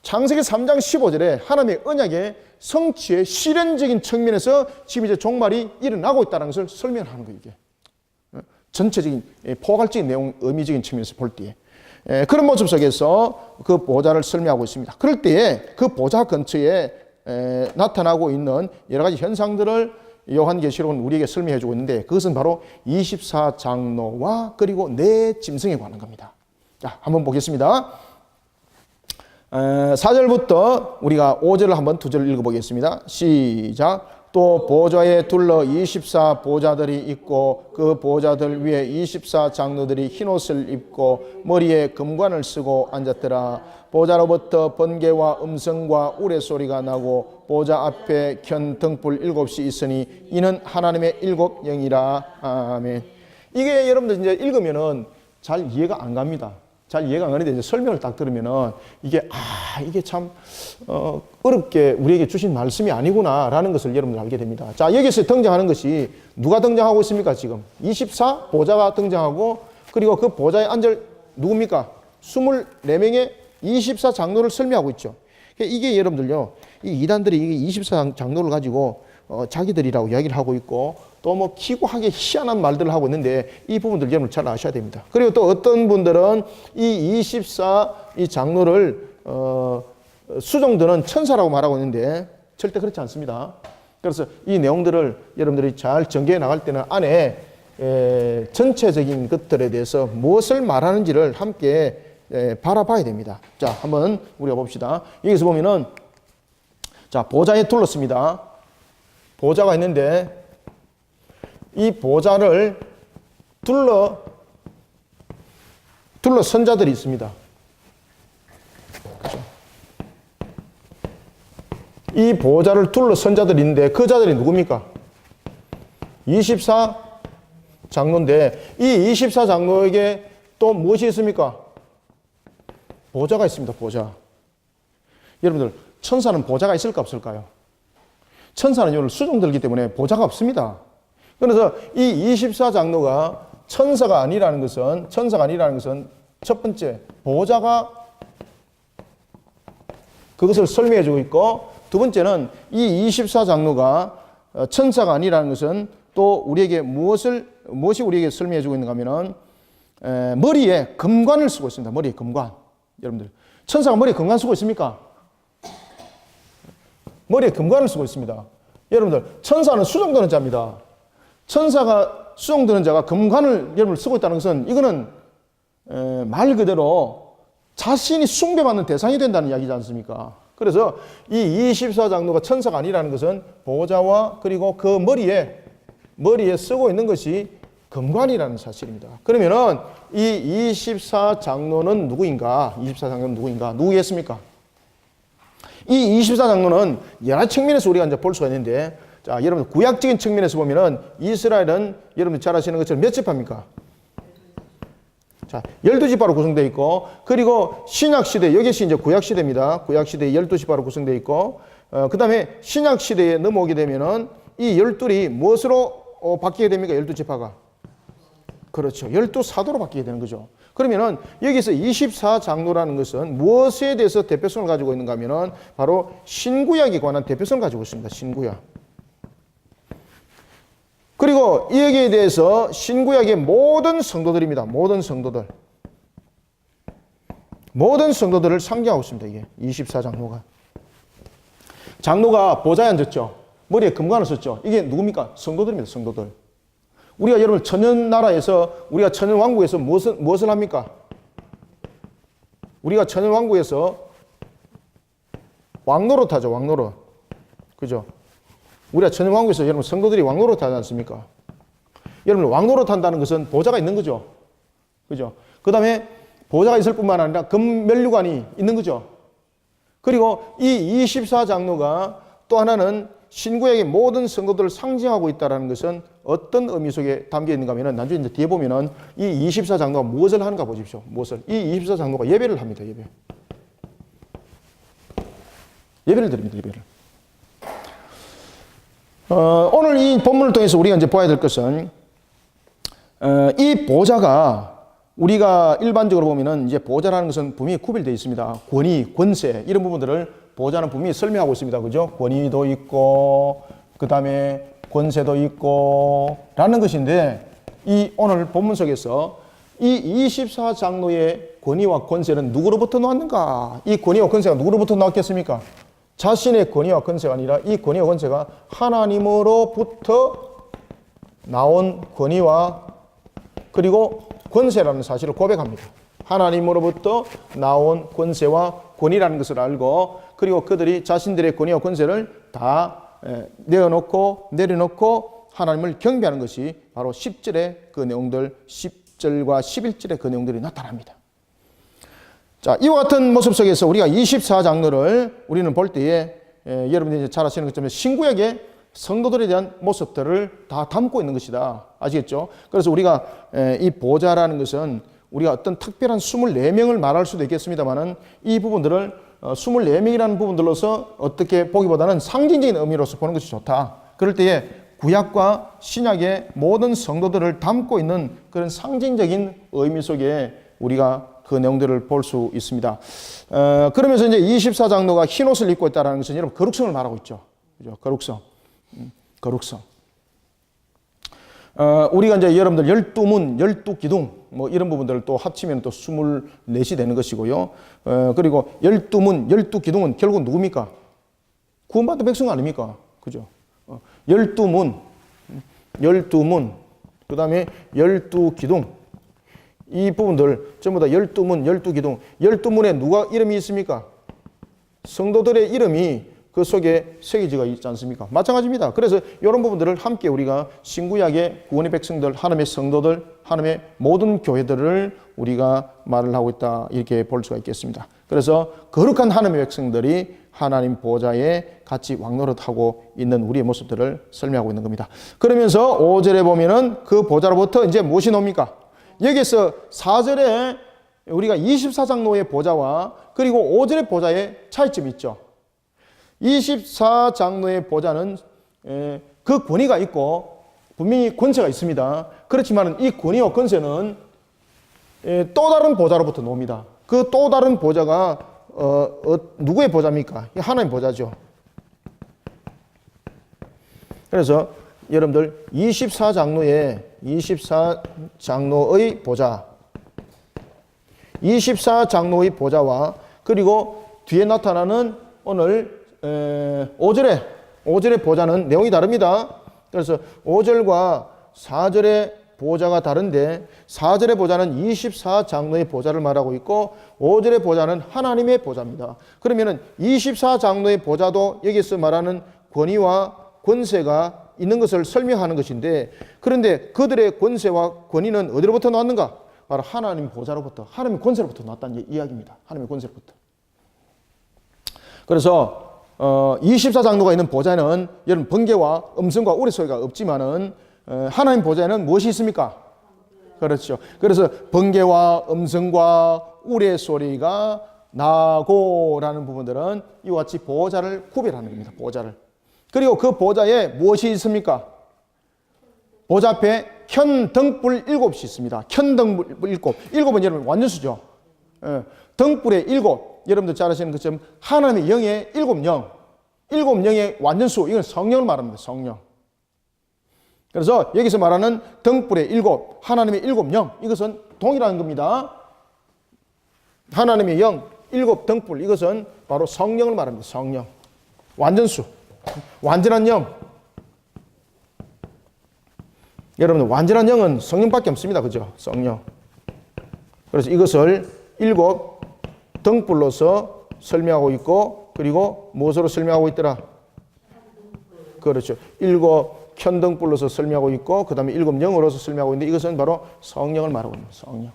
창세기 3장 15절에 하나님의 언약의 성취의 실현적인 측면에서 지금 이제 종말이 일어나고 있다는 것을 설명하는 거예요. 이게 전체적인 포괄적인 내용, 의미적인 측면에서 볼 때에 그런 모습 속에서 그 보좌를 설명하고 있습니다. 그럴 때에 그 보좌 근처에 나타나고 있는 여러 가지 현상들을 요한계시록은 우리에게 설명해 주고 있는데, 그것은 바로 24장로와 그리고 네 짐승에 관한 겁니다. 자, 한번 보겠습니다. 4절부터 우리가 5절을 한번 2절을 읽어보겠습니다. 시작. 또 보좌에 둘러 24 보좌들이 있고 그 보좌들 위에 24 장로들이 흰옷을 입고 머리에 금관을 쓰고 앉았더라. 보좌로부터 번개와 음성과 우레소리가 나고 보좌 앞에 켠 등불 7이 있으니 이는 하나님의 7영이라. 아멘. 이게 여러분들 이제 읽으면은 잘 이해가 안 갑니다. 잘 이해가 안 가는데 이제 설명을 딱 들으면은 이게 이게 참 어렵게 우리에게 주신 말씀이 아니구나라는 것을 여러분들 알게 됩니다. 자, 여기서 등장하는 것이 누가 등장하고 있습니까? 지금 24 보좌가 등장하고 그리고 그 보좌에 앉을 누굽니까? 24명의 24 장로를 설명하고 있죠. 이게 여러분들요, 이 이단들이 이게 24 장로를 가지고 자기들이라고 이야기를 하고 있고 또 뭐 기구하게 희한한 말들을 하고 있는데 이 부분들 여러분 잘 아셔야 됩니다. 그리고 또 어떤 분들은 이 24 이 장로를 수종드는 천사라고 말하고 있는데 절대 그렇지 않습니다. 그래서 이 내용들을 여러분들이 잘 전개해 나갈 때는 안에 전체적인 것들에 대해서 무엇을 말하는지를 함께 바라봐야 됩니다. 자, 한번 우리가 봅시다. 여기서 보면은 자, 보좌에 둘렀습니다. 보좌가 있는데 이 보좌를 둘러 선자들이 있습니다. 그렇죠? 이 보좌를 둘러 선자들이 있는데 그 자들이 누굽니까? 24 장로인데 이 24 장로에게 또 무엇이 있습니까? 보좌가 있습니다. 보좌. 여러분들 천사는 보좌가 있을까 없을까요? 천사는 여러분 수종들기 때문에 보좌가 없습니다. 그래서 이 24 장로가 천사가 아니라는 것은 첫 번째 보좌가 그것을 설명해 주고 있고 두 번째는 이 24 장로가 천사가 아니라는 것은 또 우리에게 무엇이 우리에게 설명해 주고 있는가 하면은 머리에 금관을 쓰고 있습니다. 머리에 금관. 여러분들 천사가 머리에 금관 쓰고 있습니까? 머리에 금관을 쓰고 있습니다. 여러분들 천사는 수종드는 자입니다. 천사가 수종드는 자가 금관을 여러분 쓰고 있다는 것은 이거는 말 그대로 자신이 숭배받는 대상이 된다는 이야기지 않습니까? 그래서 이 24 장로가 천사가 아니라는 것은 보좌와 그리고 그 머리에 쓰고 있는 것이 금관이라는 사실입니다. 그러면은 이 24 장로는 누구인가? 24 장로는 누구인가? 누구겠습니까? 이 24 장로는 여러 측면에서 우리가 이제 볼 수가 있는데, 자, 여러분 구약적인 측면에서 보면은 이스라엘은 여러분 잘 아시는 것처럼 몇 지파입니까? 자, 12지파로 구성되어 있고, 그리고 신약시대, 여기서 이제 구약시대입니다. 구약시대에 12지파로 구성되어 있고, 그 다음에 신약시대에 넘어오게 되면은 이 12이 무엇으로 바뀌게 됩니까? 12지파가. 그렇죠. 12사도로 바뀌게 되는 거죠. 그러면은 여기서 24 장로라는 것은 무엇에 대해서 대표성을 가지고 있는가 하면은 바로 신구약에 관한 대표성을 가지고 있습니다. 신구약. 그리고 이 얘기에 대해서 신구약의 모든 성도들입니다. 모든 성도들을 상징하고 있습니다. 이게 24 장로가. 장로가 보좌에 앉았죠. 머리에 금관을 썼죠. 이게 누굽니까? 성도들입니다. 성도들. 우리가 여러분 천연나라에서 우리가 천연왕국에서 무엇을 합니까? 우리가 천연왕국에서 왕노릇 하죠. 왕노릇. 그죠? 우리가 천연왕국에서 여러분 성도들이 왕노릇 하지 않습니까? 여러분 왕노릇 한다는 것은 보좌가 있는 거죠. 그죠? 그 다음에 보좌가 있을 뿐만 아니라 금면류관이 있는 거죠. 그리고 이 24 장로가 또 하나는 신구약의 모든 성도들을 상징하고 있다는 것은 어떤 의미 속에 담겨 있는가 하면 나중에 이제 뒤에 보면은 이 24 장로가 무엇을 하는가 보십시오. 무엇을. 이 24 장로가 예배를 합니다. 예배를 드립니다. 예배를. 오늘 이 본문을 통해서 우리가 이제 봐야 될 것은 이 보좌가 우리가 일반적으로 보면은 이제 보좌라는 것은 분명히 구별되어 있습니다. 권위, 권세 이런 부분들을 보좌는 분명히 설명하고 있습니다. 그죠? 권위도 있고 그 다음에 권세도 있고 라는 것인데 이 오늘 본문 속에서 이 24 장로의 권위와 권세는 누구로부터 나왔는가? 이 권위와 권세가 누구로부터 나왔겠습니까? 자신의 권위와 권세가 아니라 이 권위와 권세가 하나님으로부터 나온 권위와 그리고 권세라는 사실을 고백합니다. 하나님으로부터 나온 권세와 권위라는 것을 알고, 그리고 그들이 자신들의 권위와 권세를 다 내려놓고 하나님을 경배하는 것이 바로 10절의 그 내용들, 10절과 11절의 그 내용들이 나타납니다. 자, 이와 같은 모습 속에서 우리가 24장로를 우리는 볼 때에 여러분들이 이제 잘 아시는 것처럼 신구약의 성도들에 대한 모습들을 다 담고 있는 것이다. 아시겠죠? 그래서 우리가 이 보좌라는 것은 우리가 어떤 특별한 24명을 말할 수도 있겠습니다만은 이 부분들을 24명이라는 부분들로서 어떻게 보기보다는 상징적인 의미로서 보는 것이 좋다. 그럴 때에 구약과 신약의 모든 성도들을 담고 있는 그런 상징적인 의미 속에 우리가 그 내용들을 볼 수 있습니다. 그러면서 이제 24장로가 흰 옷을 입고 있다는 것은 여러분 거룩성을 말하고 있죠. 그죠? 거룩성. 우리가 이제 여러분들 12문, 12기둥 뭐 이런 부분들을 또 합치면 또 24이 되는 것이고요. 그리고 12문, 12기둥은 결국 누굽니까? 구원받은 백성 아닙니까? 그죠? 12문, 그 다음에 12기둥. 이 부분들 전부 다 12문, 12기둥. 12문에 누가 이름이 있습니까? 성도들의 이름이 그 속에 새겨져 있지 않습니까? 마찬가지입니다. 그래서 이런 부분들을 함께 우리가 신구약의 구원의 백성들, 하나님의 성도들, 하나님의 모든 교회들을 우리가 말을 하고 있다, 이렇게 볼 수가 있겠습니다. 그래서 거룩한 하나님의 백성들이 하나님 보좌에 같이 왕노릇하고 있는 우리의 모습들을 설명하고 있는 겁니다. 그러면서 5절에 보면은 그 보좌로부터 이제 무엇이 나옵니까? 여기서 4절에 우리가 24장로의 보좌와 그리고 5절의 보좌의 차이점이 있죠. 24장로의 보좌는 그 권위가 있고 분명히 권세가 있습니다. 그렇지만 이 권위와 권세는 또 다른 보좌로부터 나옵니다. 그 또 다른 보좌가 누구의 보좌입니까? 하나님 보좌죠. 그래서 여러분들 24장로의 보좌, 24장로의 보좌와 그리고 뒤에 나타나는 오늘 5절의 보좌는 내용이 다릅니다. 그래서 5절과 4절의 보좌가 다른데 4절의 보좌는 24장로의 보좌를 말하고 있고 5절의 보좌는 하나님의 보좌입니다. 그러면은 24장로의 보좌도 여기서 말하는 권위와 권세가 있는 것을 설명하는 것인데, 그런데 그들의 권세와 권위는 어디로부터 나왔는가? 바로 하나님 보좌로부터, 하나님의 권세로부터 나왔다는 이야기입니다. 하나님의 권세로부터. 그래서 24장로가 있는 보좌는 여러분 번개와 음성과 우레소리가 없지만은 하나님 보좌에는 무엇이 있습니까? 그렇죠. 그래서 번개와 음성과 우레소리가 나고라는 부분들은 이와 같이 보좌를 구별하는 겁니다. 보좌를. 그리고 그 보좌에 무엇이 있습니까? 보좌 앞에 켠등불 7이 있습니다. 켠등불 7. 7은 여러분 완전수죠. 등불의 7. 여러분들 잘 아시는 것처럼 하나님의 영의 7영. 7영의 완전수. 이건 성령을 말합니다. 성령. 그래서 여기서 말하는 등불의 7, 하나님의 7영. 이것은 동일한 겁니다. 하나님의 영, 7 등불. 이것은 바로 성령을 말합니다. 성령. 완전수. 완전한 영. 여러분, 완전한 영은 성령밖에 없습니다. 그죠? 성령. 그래서 이것을 7 등불로서 설명하고 있고, 그리고 무엇으로 설명하고 있더라? 그렇죠. 7 켠등불로서 설명하고 있고, 그 다음에 7 영으로서 설명하고 있는데, 이것은 바로 성령을 말하고 있는 성령.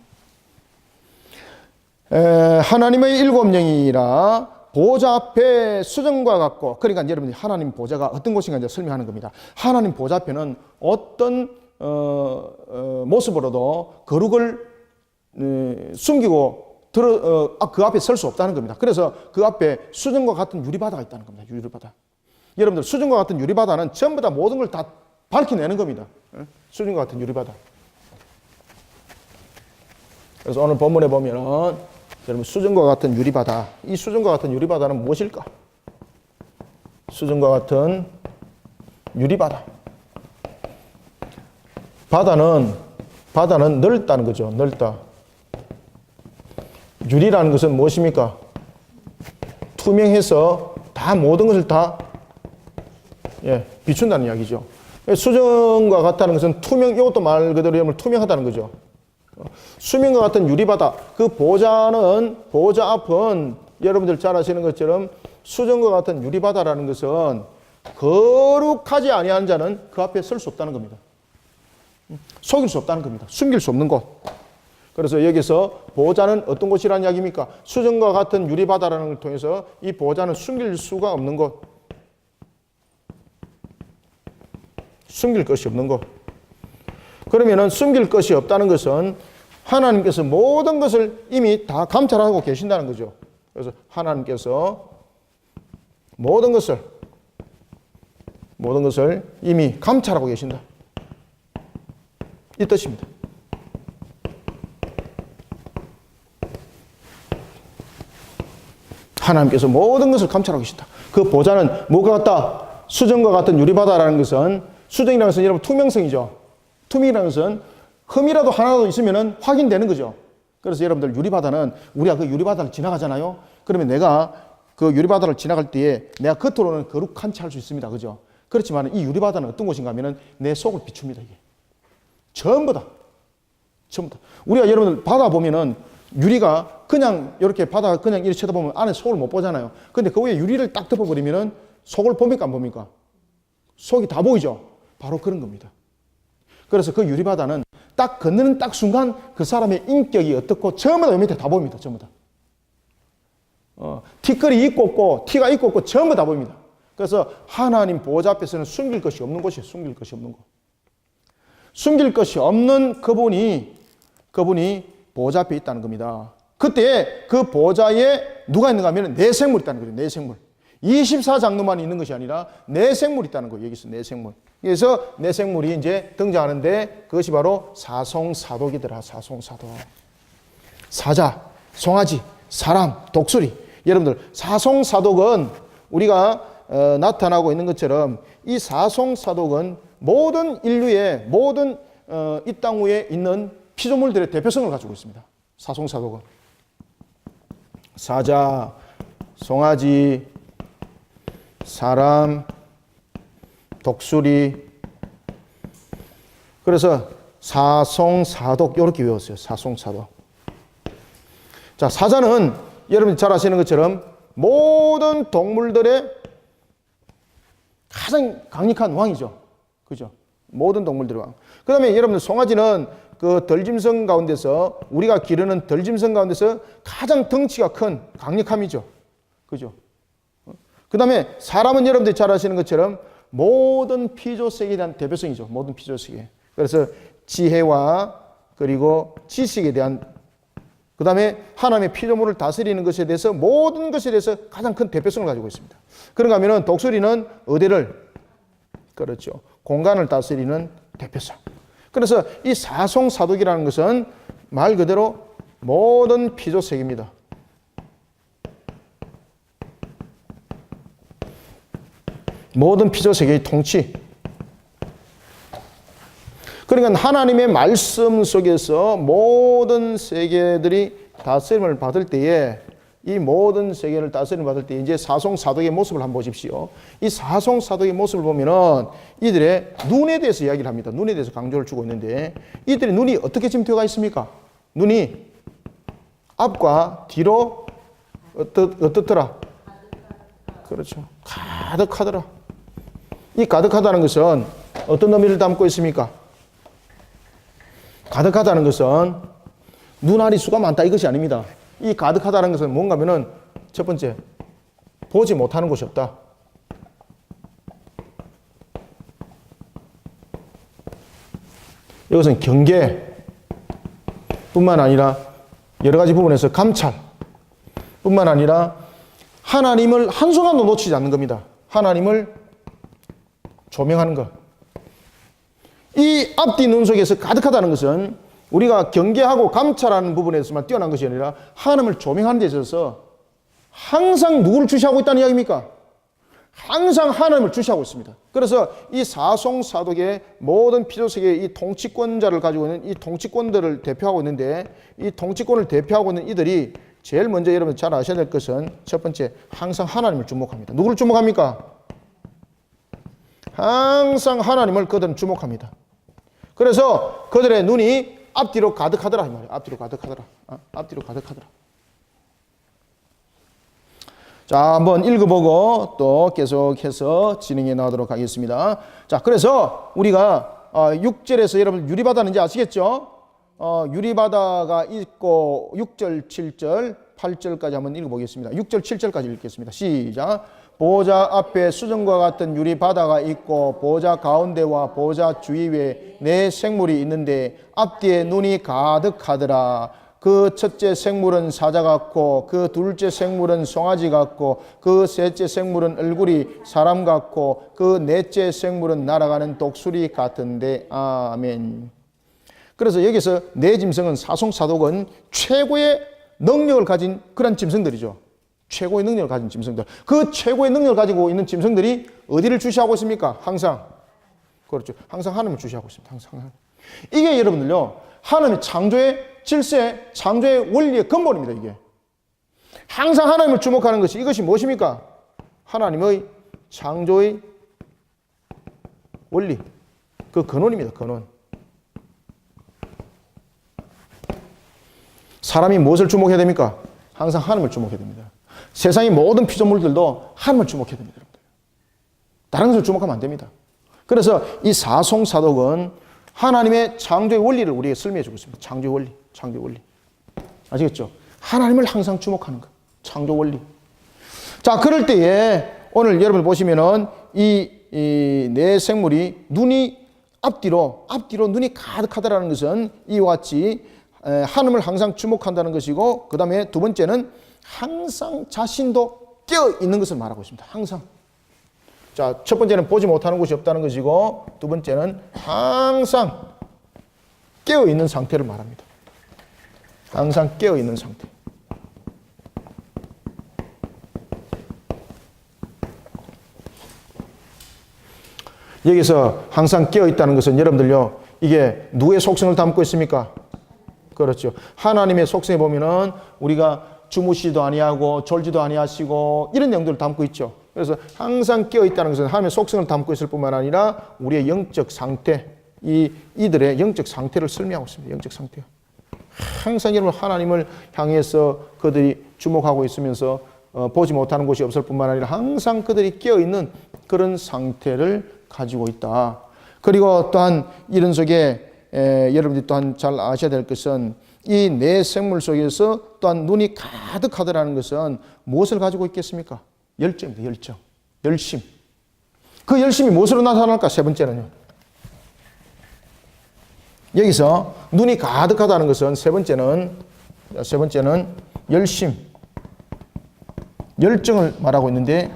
하나님의 7 영이라 보좌 앞에 수정과 같고, 그러니까 여러분이 하나님 보좌가 어떤 곳인가 이제 설명하는 겁니다. 하나님 보좌 앞에는 어떤 모습으로도 거룩을 숨기고 그 앞에 설 수 없다는 겁니다. 그래서 그 앞에 수정과 같은 유리바다가 있다는 겁니다. 유리바다. 여러분들 수정과 같은 유리바다는 전부 다 모든 걸 다 밝혀내는 겁니다. 수정과 같은 유리바다. 그래서 오늘 본문에 보면은 여러분 수정과 같은 유리바다. 이 수정과 같은 유리바다는 무엇일까? 수정과 같은 유리바다. 바다는 넓다는 거죠. 넓다. 유리라는 것은 무엇입니까? 투명해서 다 모든 것을 다 비춘다는 이야기죠. 수정과 같다는 것은 투명, 이것도 말 그대로 투명하다는 거죠. 수면과 같은 유리바다. 그 보좌 앞은 여러분들 잘 아시는 것처럼 수정과 같은 유리바다라는 것은 거룩하지 아니한 자는 그 앞에 설 수 없다는 겁니다. 속일 수 없다는 겁니다. 숨길 수 없는 곳. 그래서 여기서 보좌는 어떤 곳이라는 이야기입니까? 수정과 같은 유리바다라는 걸 통해서 이 보좌는 숨길 수가 없는 곳. 숨길 것이 없는 것. 그러면은 숨길 것이 없다는 것은 하나님께서 모든 것을 이미 다 감찰하고 계신다는 거죠. 그래서 하나님께서 모든 것을 이미 감찰하고 계신다. 이 뜻입니다. 하나님께서 모든 것을 감찰하고 계신다. 그 보좌는 뭐가 같다? 수정과 같은 유리바다라는 것은, 수정이라는 것은 여러분 투명성이죠. 투명이라는 것은 흠이라도 하나도 있으면 확인되는 거죠. 그래서 여러분들 유리바다는, 우리가 그 유리바다를 지나가잖아요. 그러면 내가 그 유리바다를 지나갈 때에 내가 겉으로는 거룩한 체 할 수 있습니다. 그죠? 그렇지만 이 유리바다는 어떤 곳인가 하면 내 속을 비춥니다. 이게 전부 다. 우리가 여러분들 바다 보면은 유리가 그냥 이렇게 바다 그냥 이렇게 쳐다보면 안에 속을 못 보잖아요. 근데 그 위에 유리를 딱 덮어버리면은 속을 봅니까 안 봅니까? 속이 다 보이죠? 바로 그런 겁니다. 그래서 그 유리바다는 딱 건너는 딱 순간 그 사람의 인격이 어떻고 전부 다 밑에 다 보입니다. 전부 다. 티끌이 있고 없고 티가 있고 없고 전부 다 보입니다. 그래서 하나님 보좌 앞에서는 숨길 것이 없는 곳이에요. 숨길 것이 없는 곳. 숨길 것이 없는 그분이 보좌 앞에 있다는 겁니다. 그때 그 보좌에 누가 있는가 하면 내 생물이 있다는 거죠. 내 생물. 24장로만 있는 것이 아니라 내 생물이 있다는 거예요. 여기서 내 생물. 그래서 내 생물이 이제 등장하는데 그것이 바로 사송사독이더라. 사송사독. 사자, 송아지, 사람, 독수리. 여러분들 사송사독은 우리가 나타나고 있는 것처럼 이 사송사독은 모든 인류의 모든 이 땅 위에 있는 피조물들의 대표성을 가지고 있습니다. 사송사독은 사자, 송아지, 사람, 독수리. 그래서 사송사독 이렇게 외웠어요. 사송사독. 자, 사자는 여러분이 잘 아시는 것처럼 모든 동물들의 가장 강력한 왕이죠. 그죠? 모든 동물들의 왕. 그 다음에 여러분들 송아지는 그 덜짐승 가운데서 우리가 기르는 덜짐승 가운데서 가장 덩치가 큰 강력함이죠. 그죠? 그 다음에 사람은 여러분들이 잘 아시는 것처럼 모든 피조세계에 대한 대표성이죠. 모든 피조세계. 그래서 지혜와 그리고 지식에 대한, 그 다음에 하나님의 피조물을 다스리는 것에 대해서 모든 것에 대해서 가장 큰 대표성을 가지고 있습니다. 그런가 하면 독수리는 어디를, 그렇죠, 공간을 다스리는 대표성. 그래서 이 사송사독이라는 것은 말 그대로 모든 피조세계입니다. 모든 피조세계의 통치. 그러니까 하나님의 말씀 속에서 모든 세계들이 다스림을 받을 때에, 이 모든 세계를 다스림을 받을 때 이제 사송사독의 모습을 한번 보십시오. 이 사송사독의 모습을 보면은 이들의 눈에 대해서 이야기를 합니다. 눈에 대해서 강조를 주고 있는데, 이들의 눈이 어떻게 지금 되어 있습니까? 눈이 앞과 뒤로 어떻더라? 그렇죠. 가득하더라. 이 가득하다는 것은 어떤 의미를 담고 있습니까? 가득하다는 것은 눈알이 수가 많다 이것이 아닙니다. 이 가득하다는 것은 뭔가 하면은 첫 번째, 보지 못하는 곳이 없다. 이것은 경계뿐만 아니라 여러 가지 부분에서 감찰뿐만 아니라 하나님을 한순간도 놓치지 않는 겁니다. 하나님을 조명하는 것. 이 앞뒤 눈 속에서 가득하다는 것은 우리가 경계하고 감찰하는 부분에서만 뛰어난 것이 아니라 하나님을 조명하는 데 있어서 항상 누구를 주시하고 있다는 이야기입니까? 항상 하나님을 주시하고 있습니다. 그래서 이 사송사독의 모든 피조세계의 이 통치권자를 가지고 있는 이 통치권들을 대표하고 있는데, 이 통치권을 대표하고 있는 이들이 제일 먼저 여러분 잘 아셔야 될 것은 첫 번째, 항상 하나님을 주목합니다. 누구를 주목합니까? 항상 하나님을 그들은 주목합니다. 그래서 그들의 눈이 앞뒤로 가득하더라 이 말이에요. 앞뒤로 가득하더라. 앞뒤로 가득하더라. 자, 한번 읽어보고 또 계속해서 진행해 나가도록 하겠습니다. 자, 그래서 우리가 6절에서 여러분 유리바다는 이제 아시겠죠? 유리바다가 있고 6절, 7절, 8절까지 한번 읽어보겠습니다. 6절, 7절까지 읽겠습니다. 시작. 보좌 앞에 수정과 같은 유리바다가 있고 보좌 가운데와 보좌 주위에 네 생물이 있는데 앞뒤에 눈이 가득하더라. 그 첫째 생물은 사자 같고 그 둘째 생물은 송아지 같고 그 셋째 생물은 얼굴이 사람 같고 그 넷째 생물은 날아가는 독수리 같은데. 아멘. 그래서 여기서 네 짐승은 사송사독은 최고의 능력을 가진 그런 짐승들이죠. 최고의 능력을 가진 짐승들. 그 최고의 능력을 가지고 있는 짐승들이 어디를 주시하고 있습니까? 항상. 그렇죠. 항상 하나님을 주시하고 있습니다. 항상. 이게 여러분들요, 하나님의 창조의 질서, 창조의 원리의 근본입니다. 이게. 항상 하나님을 주목하는 것이 이것이 무엇입니까? 하나님의 창조의 원리. 그 근원입니다. 근원. 사람이 무엇을 주목해야 됩니까? 항상 하나님을 주목해야 됩니다. 세상의 모든 피조물들도 하나님을 주목해야 됩니다. 다른 것을 주목하면 안 됩니다. 그래서 이 사송사독은 하나님의 창조의 원리를 우리에게 설명해 주고 있습니다. 창조의 원리, 창조의 원리. 아시겠죠? 하나님을 항상 주목하는 것. 창조 원리. 자, 그럴 때에 오늘 여러분 보시면은 이 네 생물이 눈이 앞뒤로 눈이 가득하다라는 것은 이와 같이 하나님을 항상 주목한다는 것이고, 그 다음에 두 번째는 항상 자신도 깨어 있는 것을 말하고 있습니다. 항상. 자, 첫 번째는 보지 못하는 곳이 없다는 것이고, 두 번째는 항상 깨어 있는 상태를 말합니다. 항상 깨어 있는 상태. 여기서 항상 깨어 있다는 것은 여러분들요, 이게 누구의 속성을 담고 있습니까? 그렇죠. 하나님의 속성에 보면은 우리가 주무시지도 아니하고 졸지도 아니하시고 이런 내용들을 담고 있죠. 그래서 항상 깨어 있다는 것은 하나님의 속성을 담고 있을 뿐만 아니라 우리의 영적 상태, 이들의 영적 상태를 설명하고 있습니다. 영적 상태. 항상 여러분 하나님을 향해서 그들이 주목하고 있으면서 보지 못하는 곳이 없을 뿐만 아니라 항상 그들이 깨어 있는 그런 상태를 가지고 있다. 그리고 또한 이런 속에 여러분들이 또한 잘 아셔야 될 것은 이 네 생물 속에서 또한 눈이 가득하더라는 것은 무엇을 가지고 있겠습니까? 열정입니다. 열정. 열심. 그 열심이 무엇으로 나타날까? 세 번째는요. 여기서 눈이 가득하다는 것은 세 번째는 열심. 열정을 말하고 있는데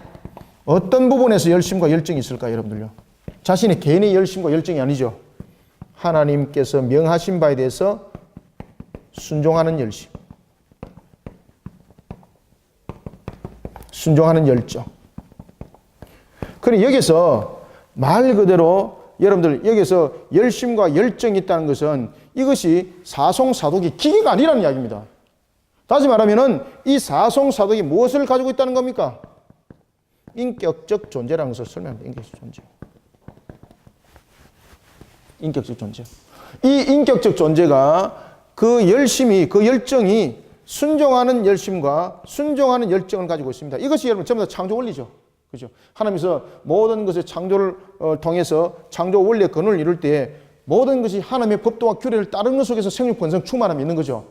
어떤 부분에서 열심과 열정이 있을까요, 여러분들요? 자신의 개인의 열심과 열정이 아니죠. 하나님께서 명하신 바에 대해서 순종하는 열심. 순종하는 열정. 그럼 여기서 말 그대로 여러분들 여기서 열심과 열정이 있다는 것은 이것이 사송사독이 기계가 아니라는 이야기입니다. 다시 말하면은 이 사송사독이 무엇을 가지고 있다는 겁니까? 인격적 존재라는 것을 설명합니다. 인격적 존재. 인격적 존재. 이 인격적 존재가 그 열심이, 그 열정이 순종하는 열심과 순종하는 열정을 가지고 있습니다. 이것이 여러분 전부 다 창조 원리죠. 그죠? 하나님께서 모든 것의 창조를 통해서 창조 원리의 근원을 이룰 때 모든 것이 하나님의 법도와 규례를 따르는 것 속에서 생육 번성 충만함이 있는 거죠.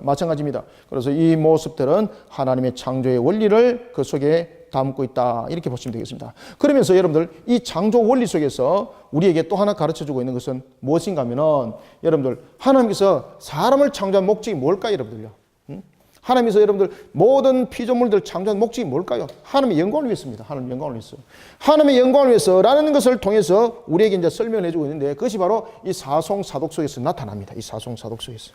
마찬가지입니다. 그래서 이 모습들은 하나님의 창조의 원리를 그 속에 담고 있다. 이렇게 보시면 되겠습니다. 그러면서 여러분들 이 창조 원리 속에서 우리에게 또 하나 가르쳐주고 있는 것은 무엇인가 하면은 여러분들 하나님께서 사람을 창조한 목적이 뭘까요, 여러분들요? 하나님께서 여러분들 모든 피조물들 창조한 목적이 뭘까요? 하나님의 영광을 위해서입니다. 하나님의 영광을 위해서. 하나님의 영광을 위해서라는 것을 통해서 우리에게 이제 설명을 해주고 있는데 그것이 바로 이 사송사독 속에서 나타납니다. 이 사송사독 속에서.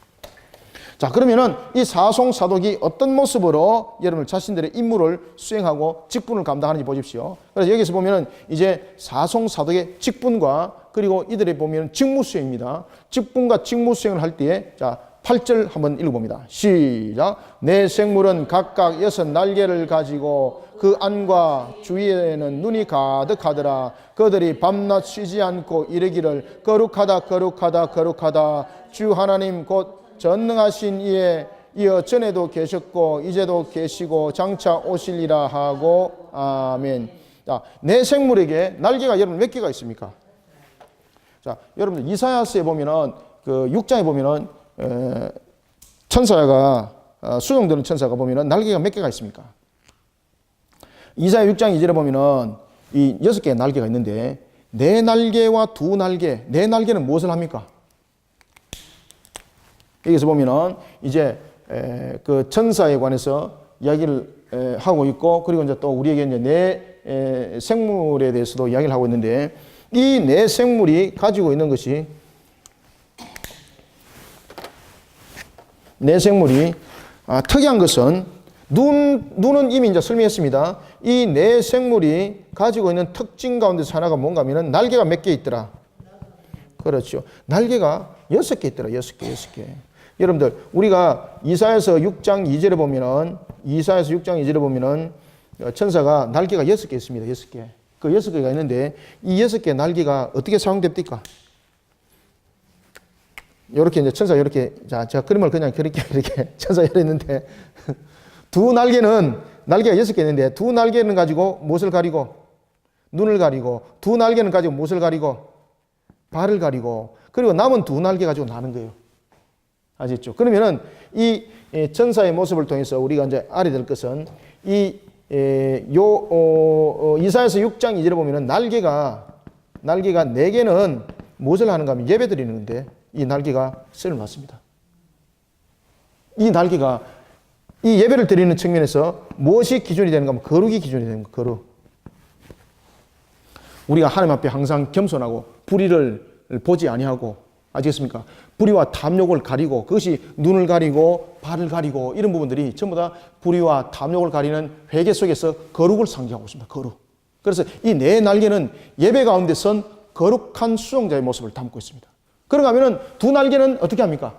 자, 그러면은 이 사송사독이 어떤 모습으로 여러분 자신들의 임무를 수행하고 직분을 감당하는지 보십시오. 그래서 여기서 보면은 이제 사송사독의 직분과 그리고 이들의 보면 직무 수행입니다. 직분과 직무 수행을 할 때에 자, 8절 한번 읽어봅니다. 시작. 네 생물은 각각 6 날개를 가지고 그 안과 주위에는 눈이 가득하더라. 그들이 밤낮 쉬지 않고 이르기를 거룩하다 거룩하다 거룩하다 주 하나님 곧 전능하신 이에 이어 전에도 계셨고 이제도 계시고 장차 오실리라 하고 아멘. 자, 내 생물에게 날개가 여러분 몇 개가 있습니까? 자, 여러분들 이사야서에 보면은 그 6장에 보면은 천사가 수종드는 천사가 보면은 날개가 몇 개가 있습니까? 이사야 6장 2절에 보면은 이 6개의 날개가 있는데 네 날개와 두 날개, 네 날개는 무엇을 합니까? 여기서 보면은 이제 그 천사에 관해서 이야기를 하고 있고 그리고 이제 또 우리에게 이제 네 생물에 대해서도 이야기를 하고 있는데 이 네 생물이 가지고 있는 것이 네 생물이 특이한 것은 눈은 이미 이제 설명했습니다. 이 네 생물이 가지고 있는 특징 가운데서 하나가 뭔가 하면은 날개가 몇 개 있더라? 그렇죠. 날개가 6개 있더라. 6개. 여러분들, 우리가 이사야서 6장 2절에 보면은 천사가 날개가 6개 있습니다. 6개. 그 6개가 있는데 이 6개 날개가 어떻게 사용됩니까? 이렇게 이제 천사가 이렇게, 자, 제가 그림을 그냥 그릴게요. 이렇게 천사가 이랬는데 두 날개는 날개가 6개 있는데 두 날개는 가지고 무엇을 가리고? 눈을 가리고 두 날개는 가지고 무엇을 가리고? 발을 가리고 그리고 남은 두 날개 가지고 나는 거예요. 아시겠죠? 그러면은 이 천사의 모습을 통해서 우리가 이제 알아야 될 것은 이사야서 6장 2절에 보면은 날개가 4개는 무엇을 하는가 하면 예배 드리는데 이 날개가 쓰임을 받습니다. 이 날개가 이 예배를 드리는 측면에서 무엇이 기준이 되는가 하면 거룩이 기준이 되는 거예요. 거룩. 우리가 하나님 앞에 항상 겸손하고 불의를 보지 아니하고 아시겠습니까? 불의와 탐욕을 가리고 그것이 눈을 가리고 발을 가리고 이런 부분들이 전부 다 불의와 탐욕을 가리는 회개 속에서 거룩을 상징하고 있습니다. 거룩. 그래서 이 네 날개는 예배 가운데 선 거룩한 수종자의 모습을 담고 있습니다. 그런가 하면은 두 날개는 어떻게 합니까?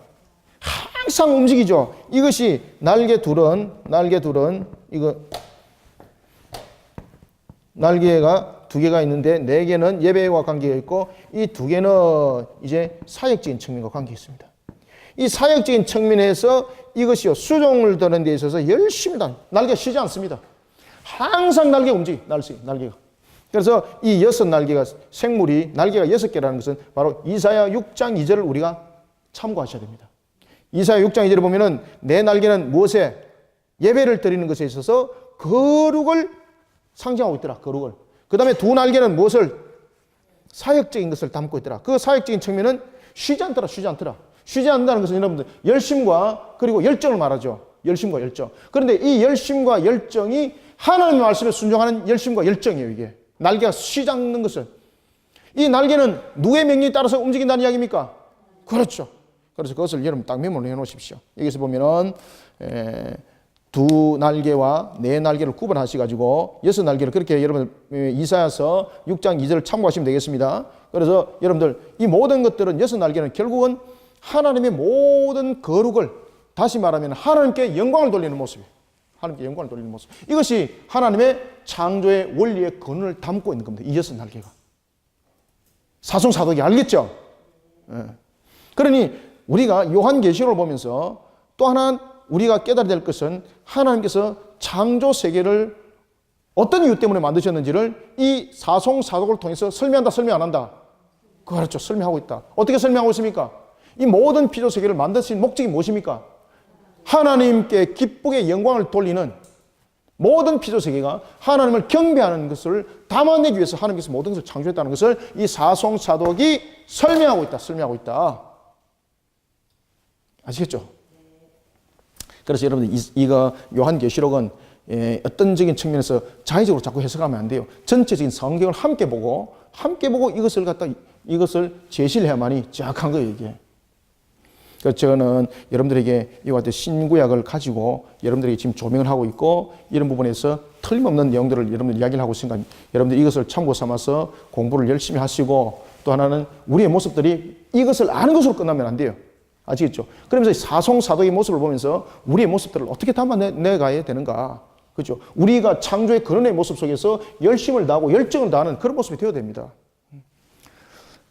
항상 움직이죠. 이것이 날개 둘은 이거 날개가 2개가 있는데 4개는 예배와 관계가 있고 이 2개는 이제 사역적인 측면과 관계가 있습니다. 이 사역적인 측면에서 이것이요 수종을 드는 데 있어서 열심히 날개가 쉬지 않습니다. 항상 날개가 움직여 날개가. 그래서 이 6날개가 생물이 날개가 6개라는 것은 바로 이사야 6장 2절을 우리가 참고하셔야 됩니다. 이사야 6장 2절에 보면은 내 날개는 무엇에 예배를 드리는 것에 있어서 거룩을 상징하고 있더라. 거룩을. 그 다음에 두 날개는 무엇을? 사역적인 것을 담고 있더라. 그 사역적인 측면은 쉬지 않더라. 쉬지 않는다는 것은 여러분들 열심과 그리고 열정을 말하죠. 열심과 열정. 그런데 이 열심과 열정이 하나님의 말씀에 순종하는 열심과 열정이에요. 이게. 날개가 쉬지 않는 것을. 이 날개는 누구의 명령에 따라서 움직인다는 이야기입니까? 그렇죠. 그래서 그것을 여러분 딱 메모를 해놓으십시오. 여기서 보면은 두 날개와 네 날개를 구분하셔가지고 6날개를 그렇게 여러분 이사야서 6장 2절을 참고하시면 되겠습니다. 그래서 여러분들 이 모든 것들은 6날개는 결국은 하나님의 모든 거룩을 다시 말하면 하나님께 영광을 돌리는 모습이에요. 하나님께 영광을 돌리는 모습. 이것이 하나님의 창조의 원리의 근원을 담고 있는 겁니다. 이 6날개가. 사송사독이 알겠죠? 예. 그러니 우리가 요한계시록을 보면서 또 하나 우리가 깨달아야 될 것은 하나님께서 창조 세계를 어떤 이유 때문에 만드셨는지를 이 사송사독을 통해서 설명한다, 설명 안 한다? 그렇죠. 설명하고 있다. 어떻게 설명하고 있습니까? 이 모든 피조 세계를 만드신 목적이 무엇입니까? 하나님께 기쁘게 영광을 돌리는 모든 피조 세계가 하나님을 경배하는 것을 담아내기 위해서 하나님께서 모든 것을 창조했다는 것을 이 사송사독이 설명하고 있다. 아시겠죠? 그래서 여러분들 이거 요한계시록은 어떤적인 측면에서 자의적으로 자꾸 해석하면 안 돼요. 전체적인 성경을 함께 보고 이것을 제시를 해야만이 정확한 거예요, 이게. 그래서 저는 여러분들에게 이와 같은 신구약을 가지고 여러분들이 지금 조명을 하고 있고 이런 부분에서 틀림없는 내용들을 여러분들 이야기를 하고 있으니까 여러분들 이것을 참고 삼아서 공부를 열심히 하시고 또 하나는 우리의 모습들이 이것을 아는 것으로 끝나면 안 돼요. 아시겠죠? 그러면서 사송사독의 모습을 보면서 우리의 모습들을 어떻게 담아내가야 되는가. 그렇죠? 우리가 창조의 근원의 모습 속에서 열심을 다하고 열정을 다하는 그런 모습이 되어야 됩니다.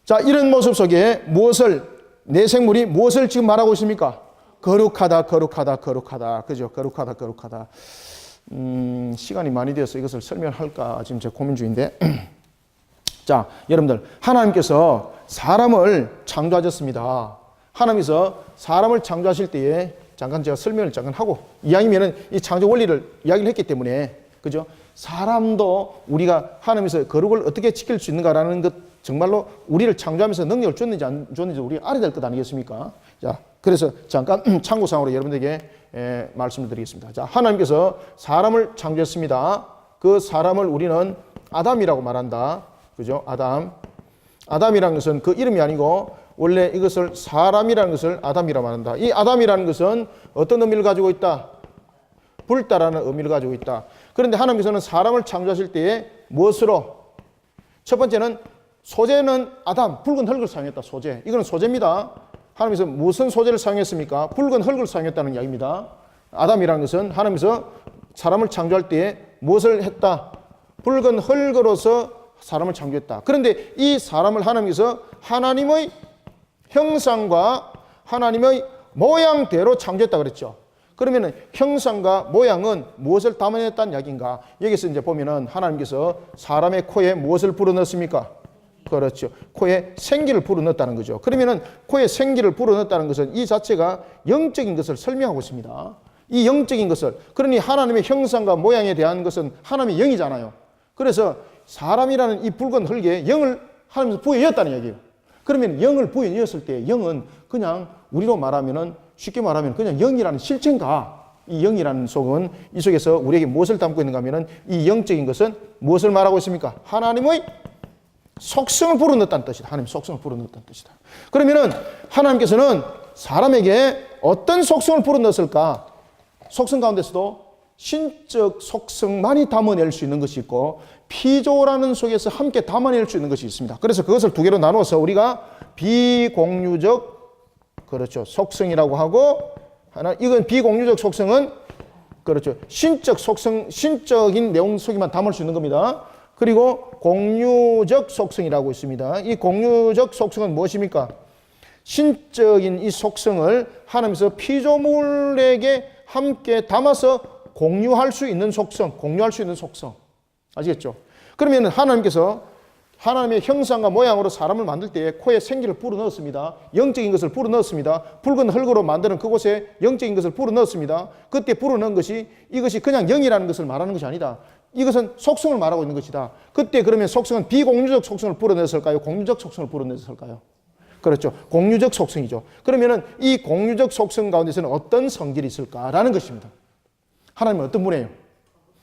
자, 이런 모습 속에 무엇을 내 생물이 무엇을 지금 말하고 있습니까? 거룩하다, 거룩하다, 거룩하다. 그죠? 거룩하다, 거룩하다. 시간이 많이 되어서 이것을 설명할까 지금 제 고민 중인데. 자, 여러분들, 하나님께서 사람을 창조하셨습니다. 하나님께서 사람을 창조하실 때에 잠깐 제가 설명을 잠깐 하고 이왕이면은 이 창조 원리를 이야기를 했기 때문에, 그죠? 사람도 우리가 하나님께서 거룩을 어떻게 지킬 수 있는가라는 것, 정말로 우리를 창조하면서 능력을 줬는지 안 줬는지 우리가 알아야 될 것 아니겠습니까? 자, 그래서 잠깐 참고상으로 여러분들에게 말씀을 드리겠습니다. 자, 하나님께서 사람을 창조했습니다. 그 사람을 우리는 아담이라고 말한다. 그죠? 아담이라는 것은 그 이름이 아니고 원래 이것을 사람이라는 것을 아담이라고 말한다. 이 아담이라는 것은 어떤 의미를 가지고 있다? 불다라는 의미를 가지고 있다. 그런데 하나님께서는 사람을 창조하실 때에 무엇으로? 첫 번째는 소재는 아담, 붉은 흙을 사용했다. 소재. 이거는 소재입니다. 하나님께서 무슨 소재를 사용했습니까? 붉은 흙을 사용했다는 이야기입니다. 아담이라는 것은 하나님께서 사람을 창조할 때에 무엇을 했다? 붉은 흙으로서 사람을 창조했다. 그런데 이 사람을 하나님께서 하나님의 형상과 하나님의 모양대로 창조했다 그랬죠. 그러면 형상과 모양은 무엇을 담아냈다는 이야기인가? 여기서 이제 보면은 하나님께서 사람의 코에 무엇을 불어넣습니까? 그렇죠. 코에 생기를 불어넣었다는 거죠. 그러면은 코에 생기를 불어넣었다는 것은 이 자체가 영적인 것을 설명하고 있습니다. 이 영적인 것을, 그러니 하나님의 형상과 모양에 대한 것은 하나님의 영이잖아요. 그래서 사람이라는 이 붉은 흙에 영을 하나님께서 부여했다는 얘기예요. 그러면 영을 부여했을 때 영은 그냥 우리로 말하면은 쉽게 말하면 그냥 영이라는 실체인가? 이 영이라는 속은 이 속에서 우리에게 무엇을 담고 있는가 하면은 이 영적인 것은 무엇을 말하고 있습니까? 하나님의 속성을 불어넣었다는 뜻이다. 하나님의 속성을 불어넣었다는 뜻이다. 그러면은 하나님께서는 사람에게 어떤 속성을 불어넣었을까? 속성 가운데서도 신적 속성만이 담아낼 수 있는 것이 있고 피조라는 속에서 함께 담아낼 수 있는 것이 있습니다. 그래서 그것을 두 개로 나누어서 우리가 비공유적, 그렇죠, 속성이라고 하고, 이건 비공유적 속성은 그렇죠, 신적 속성, 신적인 내용 속에만 담을 수 있는 겁니다. 그리고 공유적 속성이라고 있습니다. 이 공유적 속성은 무엇입니까? 신적인 이 속성을 하나님께서 피조물에게 함께 담아서 공유할 수 있는 속성, 공유할 수 있는 속성. 아시겠죠? 그러면 하나님께서 하나님의 형상과 모양으로 사람을 만들 때에 코에 생기를 불어넣었습니다. 영적인 것을 불어넣었습니다. 붉은 흙으로 만드는 그곳에 영적인 것을 불어넣었습니다. 그때 불어넣은 것이 이것이 그냥 영이라는 것을 말하는 것이 아니다. 이것은 속성을 말하고 있는 것이다. 그때 그러면 속성은 비공유적 속성을 불어넣었을까요? 공유적 속성을 불어넣었을까요? 그렇죠. 공유적 속성이죠. 그러면은 이 공유적 속성 가운데서는 어떤 성질이 있을까라는 것입니다. 하나님은 어떤 분이에요?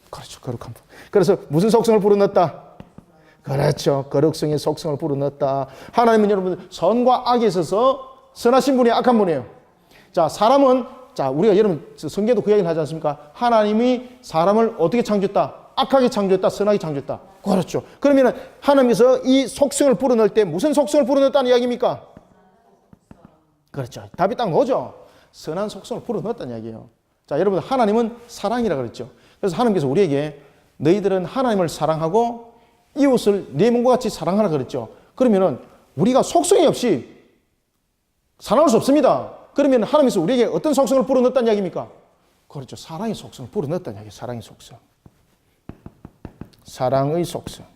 그렇죠. 거룩한 분. 그래서 무슨 속성을 불어넣었다? 그렇죠. 거룩성의 속성을 불어넣었다. 하나님은 여러분 선과 악에 있어서 선하신 분이 악한 분이에요. 자, 사람은, 자, 우리가 여러분 성경에도 그 이야기를 하지 않습니까? 하나님이 사람을 어떻게 창조했다? 악하게 창조했다? 선하게 창조했다? 그렇죠. 그러면 하나님께서 이 속성을 불어넣을 때 무슨 속성을 불어넣었다는 이야기입니까? 그렇죠. 답이 딱 뭐죠? 선한 속성을 불어넣었다는 이야기예요. 자, 여러분, 하나님은 사랑이라고 그랬죠. 그래서 하나님께서 우리에게 너희들은 하나님을 사랑하고 이웃을 내 몸과 같이 사랑하라 그랬죠. 그러면은 우리가 속성이 없이 살아갈 수 없습니다. 그러면 하나님께서 우리에게 어떤 속성을 불어넣었다는 이야기입니까? 그렇죠. 사랑의 속성을 불어넣었다는 이야기예요. 사랑의 속성. 사랑의 속성.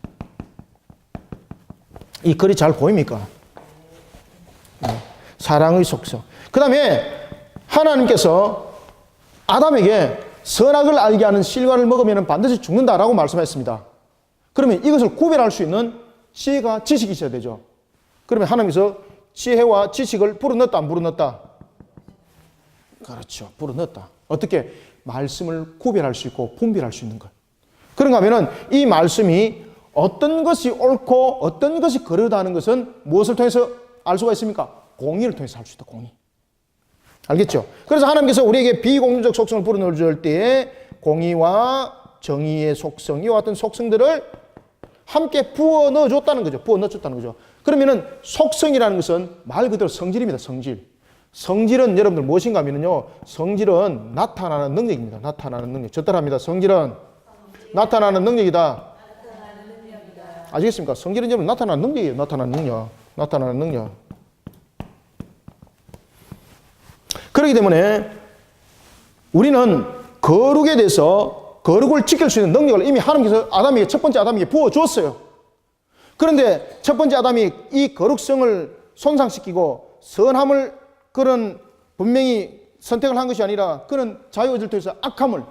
이 글이 잘 보입니까? 사랑의 속성. 그 다음에 하나님께서 아담에게 선악을 알게 하는 실과를 먹으면 반드시 죽는다라고 말씀했습니다. 그러면 이것을 구별할 수 있는 지혜가 지식이 있어야 되죠. 그러면 하나님께서 지혜와 지식을 불어넣었다, 안 불어넣었다? 그렇죠. 불어넣었다. 어떻게? 말씀을 구별할 수 있고 분별할 수 있는 것. 그런가 하면은 이 말씀이 어떤 것이 옳고 어떤 것이 그르다는 것은 무엇을 통해서 알 수가 있습니까? 공의를 통해서 알 수 있다. 공의. 알겠죠? 그래서 하나님께서 우리에게 비공유적 속성을 불어넣을 때에 공의와 정의의 속성, 이와 같은 속성들을 함께 부어 넣어줬다는 거죠. 부어 넣어줬다는 거죠. 그러면은 속성이라는 것은 말 그대로 성질입니다. 성질. 성질은 여러분들 무엇인가 하면요. 성질은 나타나는 능력입니다. 나타나는 능력. 저 따라합니다. 성질은 나타나는 능력이다. 아시겠습니까? 성질은 여러분 나타나는 능력이에요. 나타나는 능력. 나타나는 능력. 그렇기 때문에 우리는 거룩에 대해서 거룩을 지킬 수 있는 능력을 이미 하나님께서 아담에게, 첫 번째 아담에게 부어주었어요. 그런데 첫 번째 아담이 이 거룩성을 손상시키고 선함을 그런 분명히 선택을 한 것이 아니라 그런 자유의지를 통해서 악함을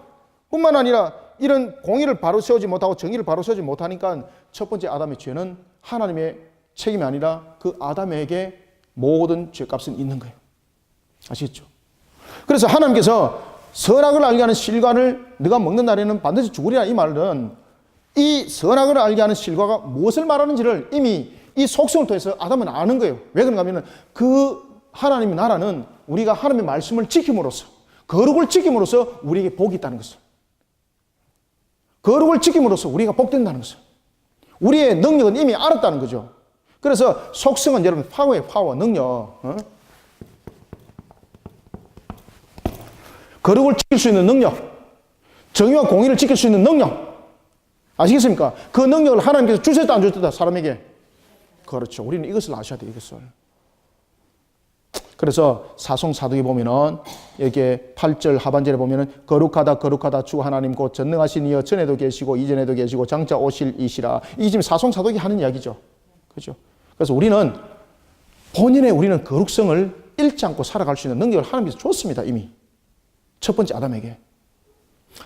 뿐만 아니라 이런 공의를 바로 세우지 못하고 정의를 바로 세우지 못하니까 첫 번째 아담의 죄는 하나님의 책임이 아니라 그 아담에게 모든 죄값은 있는 거예요. 아시겠죠? 그래서 하나님께서 선악을 알게 하는 실과를 네가 먹는 날에는 반드시 죽으리라, 이 말은 이 선악을 알게 하는 실과가 무엇을 말하는지를 이미 이 속성을 통해서 아담은 아는 거예요. 왜 그런가 하면 그 하나님의 나라는 우리가 하나님의 말씀을 지킴으로써, 거룩을 지킴으로써 우리에게 복이 있다는 것을, 거룩을 지킴으로써 우리가 복된다는 것을, 우리의 능력은 이미 알았다는 거죠. 그래서 속성은 여러분 파워예요. 파워, 능력. 거룩을 지킬 수 있는 능력, 정의와 공의를 지킬 수 있는 능력, 아시겠습니까? 그 능력을 하나님께서 주셨다 안 주셨다 사람에게. 그렇죠. 우리는 이것을 아셔야 돼요. 이것을. 그래서 사송사도에 보면은 이렇게 8절 하반절에 보면은 거룩하다 거룩하다 주 하나님 곧 전능하신 이여 전에도 계시고 이전에도 계시고 장차 오실 이시라. 이게 지금 사송사도에 하는 이야기죠. 그렇죠? 그래서 우리는 본인의 우리는 거룩성을 잃지 않고 살아갈 수 있는 능력을 하나님께서 줬습니다. 이미 첫 번째 아담에게.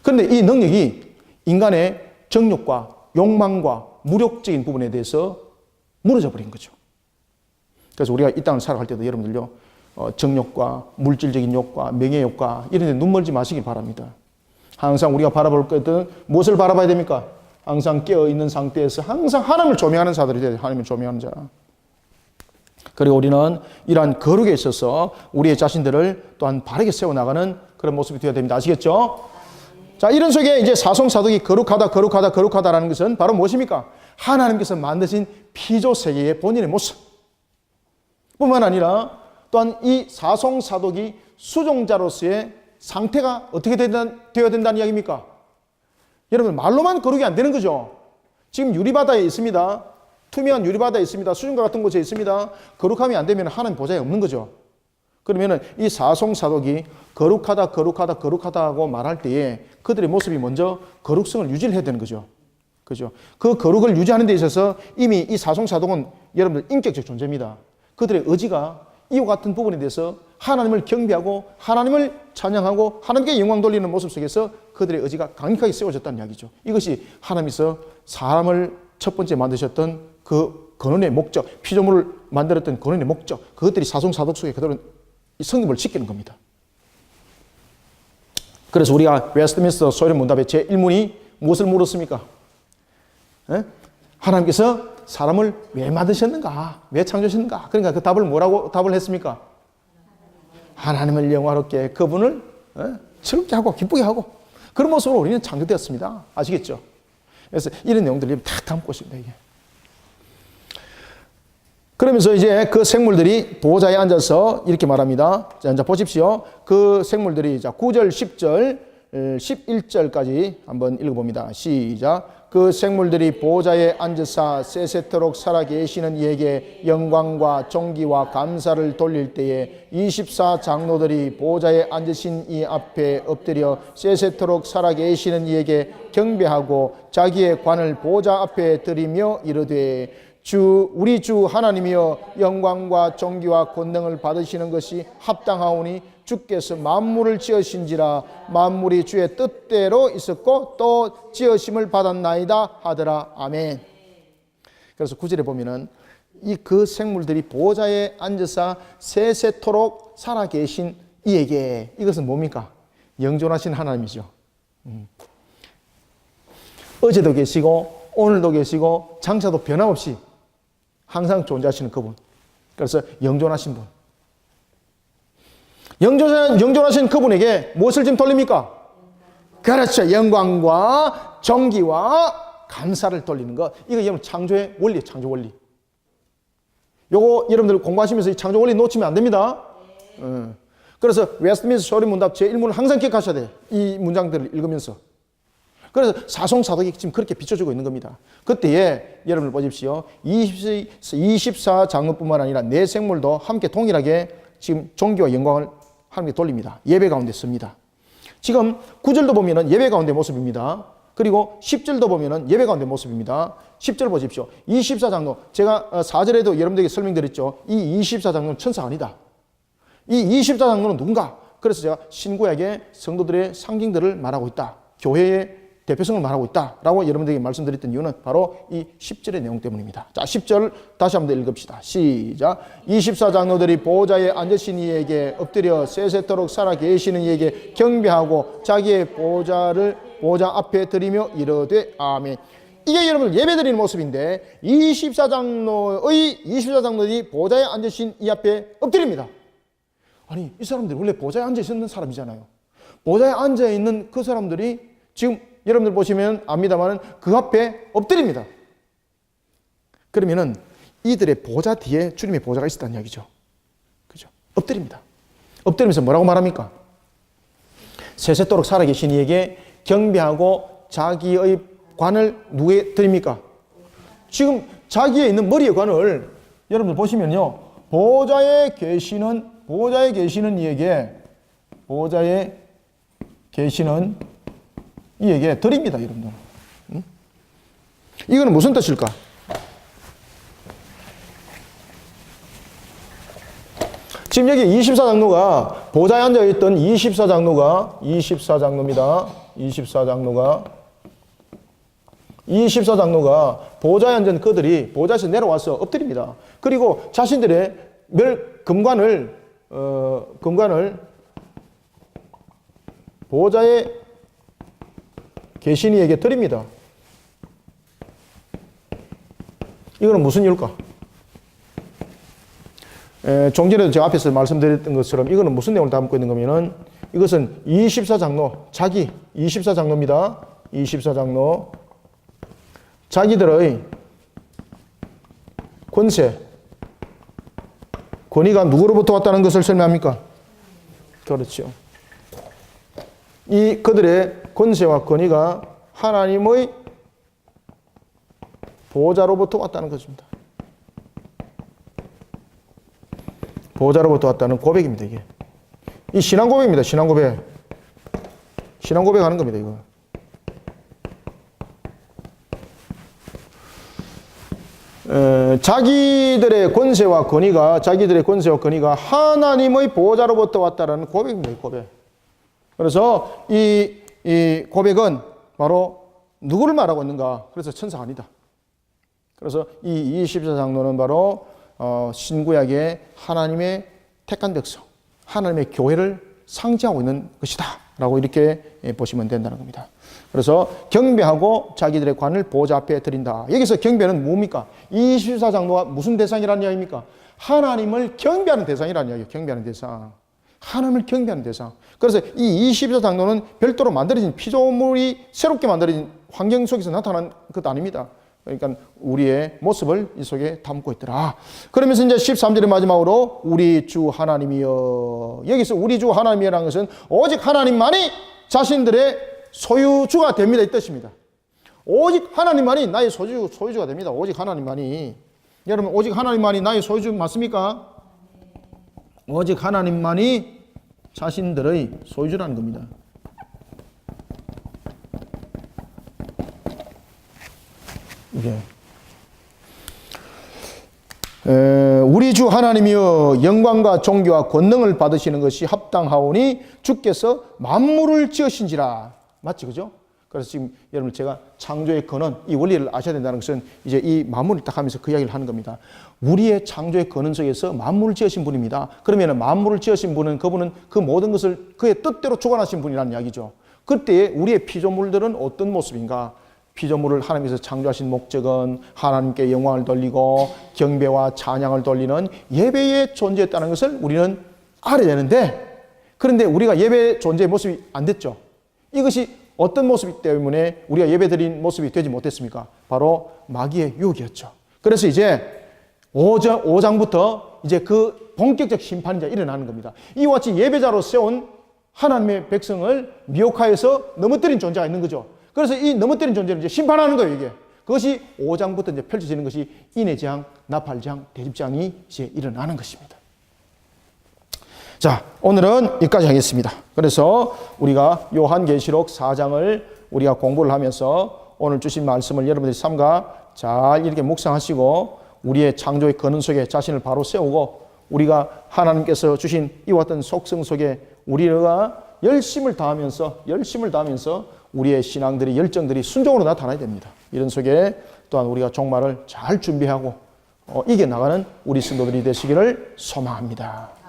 그런데 이 능력이 인간의 정욕과 욕망과 무력적인 부분에 대해서 무너져 버린 거죠. 그래서 우리가 이 땅을 살아갈 때도 여러분들요, 정욕과 물질적인 욕과 명예욕과 이런 데 눈 멀지 마시기 바랍니다. 항상 우리가 바라볼 것은 무엇을 바라봐야 됩니까? 항상 깨어있는 상태에서 항상 하나님을 조명하는 자들이 돼야 돼요. 하나님을 조명하는 자. 그리고 우리는 이러한 거룩에 있어서 우리의 자신들을 또한 바르게 세워나가는 그런 모습이 되어야 됩니다. 아시겠죠? 자, 이런 속에 이제 사송사독이 거룩하다라는 것은 바로 무엇입니까? 하나님께서 만드신 피조 세계의 본인의 모습 뿐만 아니라 또한 이 사송사독이 수종자로서의 상태가 어떻게 되어야 된다는 이야기입니까? 여러분, 말로만 거룩이 안 되는 거죠. 지금 유리바다에 있습니다. 투명한 유리바다에 있습니다. 수중과 같은 곳에 있습니다. 거룩함이 안 되면 하나님 보좌에 없는 거죠. 그러면 이 사송사독이 거룩하다고 말할 때에 그들의 모습이 먼저 거룩성을 유지를 해야 되는 거죠. 그죠? 그 거룩을 유지하는 데 있어서 이미 이 사송사독은 여러분들 인격적 존재입니다. 그들의 의지가 이와 같은 부분에 대해서 하나님을 경배하고 하나님을 찬양하고 하나님께 영광 돌리는 모습 속에서 그들의 의지가 강력하게 세워졌다는 이야기죠. 이것이 하나님께서 사람을 첫 번째 만드셨던 그 근원의 목적, 피조물을 만들었던 근원의 목적, 그것들이 사송사독 속에 그들은 이 성립을 지키는 겁니다. 그래서 우리가 웨스트민스터 소련 문답의 제1문이 무엇을 물었습니까? 하나님께서 사람을 왜 만드셨는가? 왜 창조하셨는가? 그러니까 그 답을 뭐라고 답을 했습니까? 하나님을 영화롭게 그분을 즐겁게 하고 기쁘게 하고 그런 모습으로 우리는 창조되었습니다. 아시겠죠? 그래서 이런 내용들이 다 담고 있습니다. 이게. 그러면서 이제 그 생물들이 보호자에 앉아서 이렇게 말합니다. 자, 이제 보십시오. 그 생물들이 자 9절, 10절, 11절까지 한번 읽어봅니다. 시작. 그 생물들이 보호자에 앉으사 세세토록 살아계시는 이에게 영광과 존귀와 감사를 돌릴 때에 24 장로들이 보호자에 앉으신 이 앞에 엎드려 세세토록 살아계시는 이에게 경배하고 자기의 관을 보호자 앞에 드리며 이르되 우리 주 하나님이여 영광과 존귀와 권능을 받으시는 것이 합당하오니 주께서 만물을 지으신지라 만물이 주의 뜻대로 있었고 또 지으심을 받았나이다 하더라. 아멘. 그래서 9절에 보면은 이 그 생물들이 보호자에 앉아서 세세토록 살아계신 이에게, 이것은 뭡니까? 영존하신 하나님이죠. 어제도 계시고 오늘도 계시고 장차도 변함없이 항상 존재하시는 그분. 그래서 영존하신 분. 영존하신 그분에게 무엇을 지금 돌립니까? 그렇죠. 영광과 존귀와 감사를 돌리는 것. 이거 여러분 창조의 원리예요. 창조 원리. 요거 여러분들 공부하시면서 이 창조 원리 놓치면 안 됩니다. 그래서 웨스트민스터 소련 문답 제1문을 항상 기억하셔야 돼요. 이 문장들을 읽으면서. 그래서 사송사독이 지금 그렇게 비춰주고 있는 겁니다. 그때에 여러분들 보십시오. 24 장로뿐만 아니라 네 생물도 함께 동일하게 지금 존귀와 영광을 하나님께 돌립니다. 예배 가운데 씁니다. 지금 9절도 보면은 예배 가운데 모습입니다. 그리고 10절도 보면은 예배 가운데 모습입니다. 10절 보십시오. 24장로. 제가 4절에도 여러분들에게 설명드렸죠. 이 24장로는 천사가 아니다. 이 24장로는 누군가? 그래서 제가 신구약의 성도들의 상징들을 말하고 있다. 교회의 대표성을 말하고 있다라고 여러분들에게 말씀드렸던 이유는 바로 이 10절의 내용 때문입니다. 자, 10절 다시 한번 읽읍시다. 시작. 24장로들이 보호자에 앉으신 이에게 엎드려 세세토록 살아 계시는 이에게 경배하고 자기의 보호자 앞에 드리며 이르되 아멘. 이게 여러분 예배드리는 모습인데 24장로들이 보호자에 앉으신 이 앞에 엎드립니다. 아니, 이 사람들이 원래 보호자에 앉아 있는 사람이잖아요. 보호자에 앉아 있는 그 사람들이 지금 여러분들 보시면 압니다만 그 앞에 엎드립니다. 그러면은 이들의 보호자 뒤에 주님의 보호자가 있었다는 이야기죠. 그죠? 엎드립니다. 엎드리면서 뭐라고 말합니까? 세세토록 살아계신 이에게 경배하고 자기의 관을 누구에 드립니까? 지금 자기에 있는 머리의 관을 여러분들 보시면요. 보호자에 계시는 이에게 드립니다, 여러분들. 이거는 무슨 뜻일까? 지금 여기 24장로가 보좌에 앉아있던 24장로입니다. 24장로가 보좌에 앉은 그들이 보좌에서 내려와서 엎드립니다. 그리고 자신들의 금관을 보좌에 계신 이에게 드립니다. 이거는 무슨 이유일까? 좀 전에도 제가 앞에서 말씀드렸던 것처럼 이거는 무슨 내용을 담고 있는 거면은 이것은 24장로, 24장로입니다. 24장로. 자기들의 권위가 누구로부터 왔다는 것을 설명합니까? 그렇죠. 그들의 권세와 권위가 하나님의 보호자로부터 왔다는 것입니다. 보호자로부터 왔다는 고백입니다, 이게. 이 신앙 고백입니다, 신앙 고백. 신앙 고백하는 겁니다, 이거. 자기들의 권세와 권위가 하나님의 보호자로부터 왔다는 고백입니다, 고백. 그래서 이 고백은 바로 누구를 말하고 있는가? 그래서 천사가 아니다. 그래서 이 24장로는 바로 신구약의 하나님의 택한 백성, 하나님의 교회를 상징하고 있는 것이다 라고 이렇게 보시면 된다는 겁니다. 그래서 경배하고 자기들의 관을 보호자 앞에 드린다. 여기서 경배는 뭡니까? 24장로가 무슨 대상이라는 이야기입니까? 하나님을 경배하는 대상이라는 이야기예요. 경배하는 대상. 하나님을 경배하는 대상. 그래서 이 24장로는 별도로 만들어진 피조물이 새롭게 만들어진 환경 속에서 나타난 것 아닙니다. 그러니까 우리의 모습을 이 속에 담고 있더라. 그러면서 이제 13절의 마지막으로 우리 주 하나님이여. 여기서 우리 주 하나님이라는 것은 오직 하나님만이 자신들의 소유주가 됩니다, 이 뜻입니다. 오직 하나님만이 나의 소유주가 됩니다. 오직 하나님만이. 여러분, 오직 하나님만이 나의 소유주 맞습니까? 오직 하나님만이 자신들의 소유주라는 겁니다. 이게 우리 주 하나님이여 영광과 존귀와 권능을 받으시는 것이 합당하오니 주께서 만물을 지으신지라. 맞지, 그죠? 그래서 지금 여러분 제가 창조의 근원, 이 원리를 아셔야 된다는 것은 이제 이 만물을 딱 하면서 그 이야기를 하는 겁니다. 우리의 창조의 근원 속에서 만물을 지으신 분입니다. 그러면 만물을 지으신 분은 그분은 그 모든 것을 그의 뜻대로 주관하신 분이라는 이야기죠. 그때 우리의 피조물들은 어떤 모습인가? 피조물을 하나님께서 창조하신 목적은 하나님께 영광을 돌리고 경배와 찬양을 돌리는 예배의 존재였다는 것을 우리는 알아야 되는데, 그런데 우리가 예배 존재의 모습이 안 됐죠. 이것이 어떤 모습이기 때문에 우리가 예배드린 모습이 되지 못했습니까? 바로 마귀의 유혹이었죠. 그래서 이제 5장부터 이제 그 본격적 심판이 이제 일어나는 겁니다. 이와 같이 예배자로 세운 하나님의 백성을 미혹하여서 넘어뜨린 존재가 있는 거죠. 그래서 이 넘어뜨린 존재를 이제 심판하는 거예요, 이게. 그것이 5장부터 이제 펼쳐지는 것이 인해재앙, 나팔재앙, 대집재앙이 이제 일어나는 것입니다. 자, 오늘은 여기까지 하겠습니다. 그래서 우리가 요한계시록 4장을 우리가 공부를 하면서 오늘 주신 말씀을 여러분들이 삼가 잘 이렇게 묵상하시고 우리의 창조의 근원 속에 자신을 바로 세우고 우리가 하나님께서 주신 이와 같은 속성 속에 우리가 열심을 다하면서 우리의 신앙들이 열정들이 순종으로 나타나야 됩니다. 이런 속에 또한 우리가 종말을 잘 준비하고 이겨나가는 우리 성도들이 되시기를 소망합니다.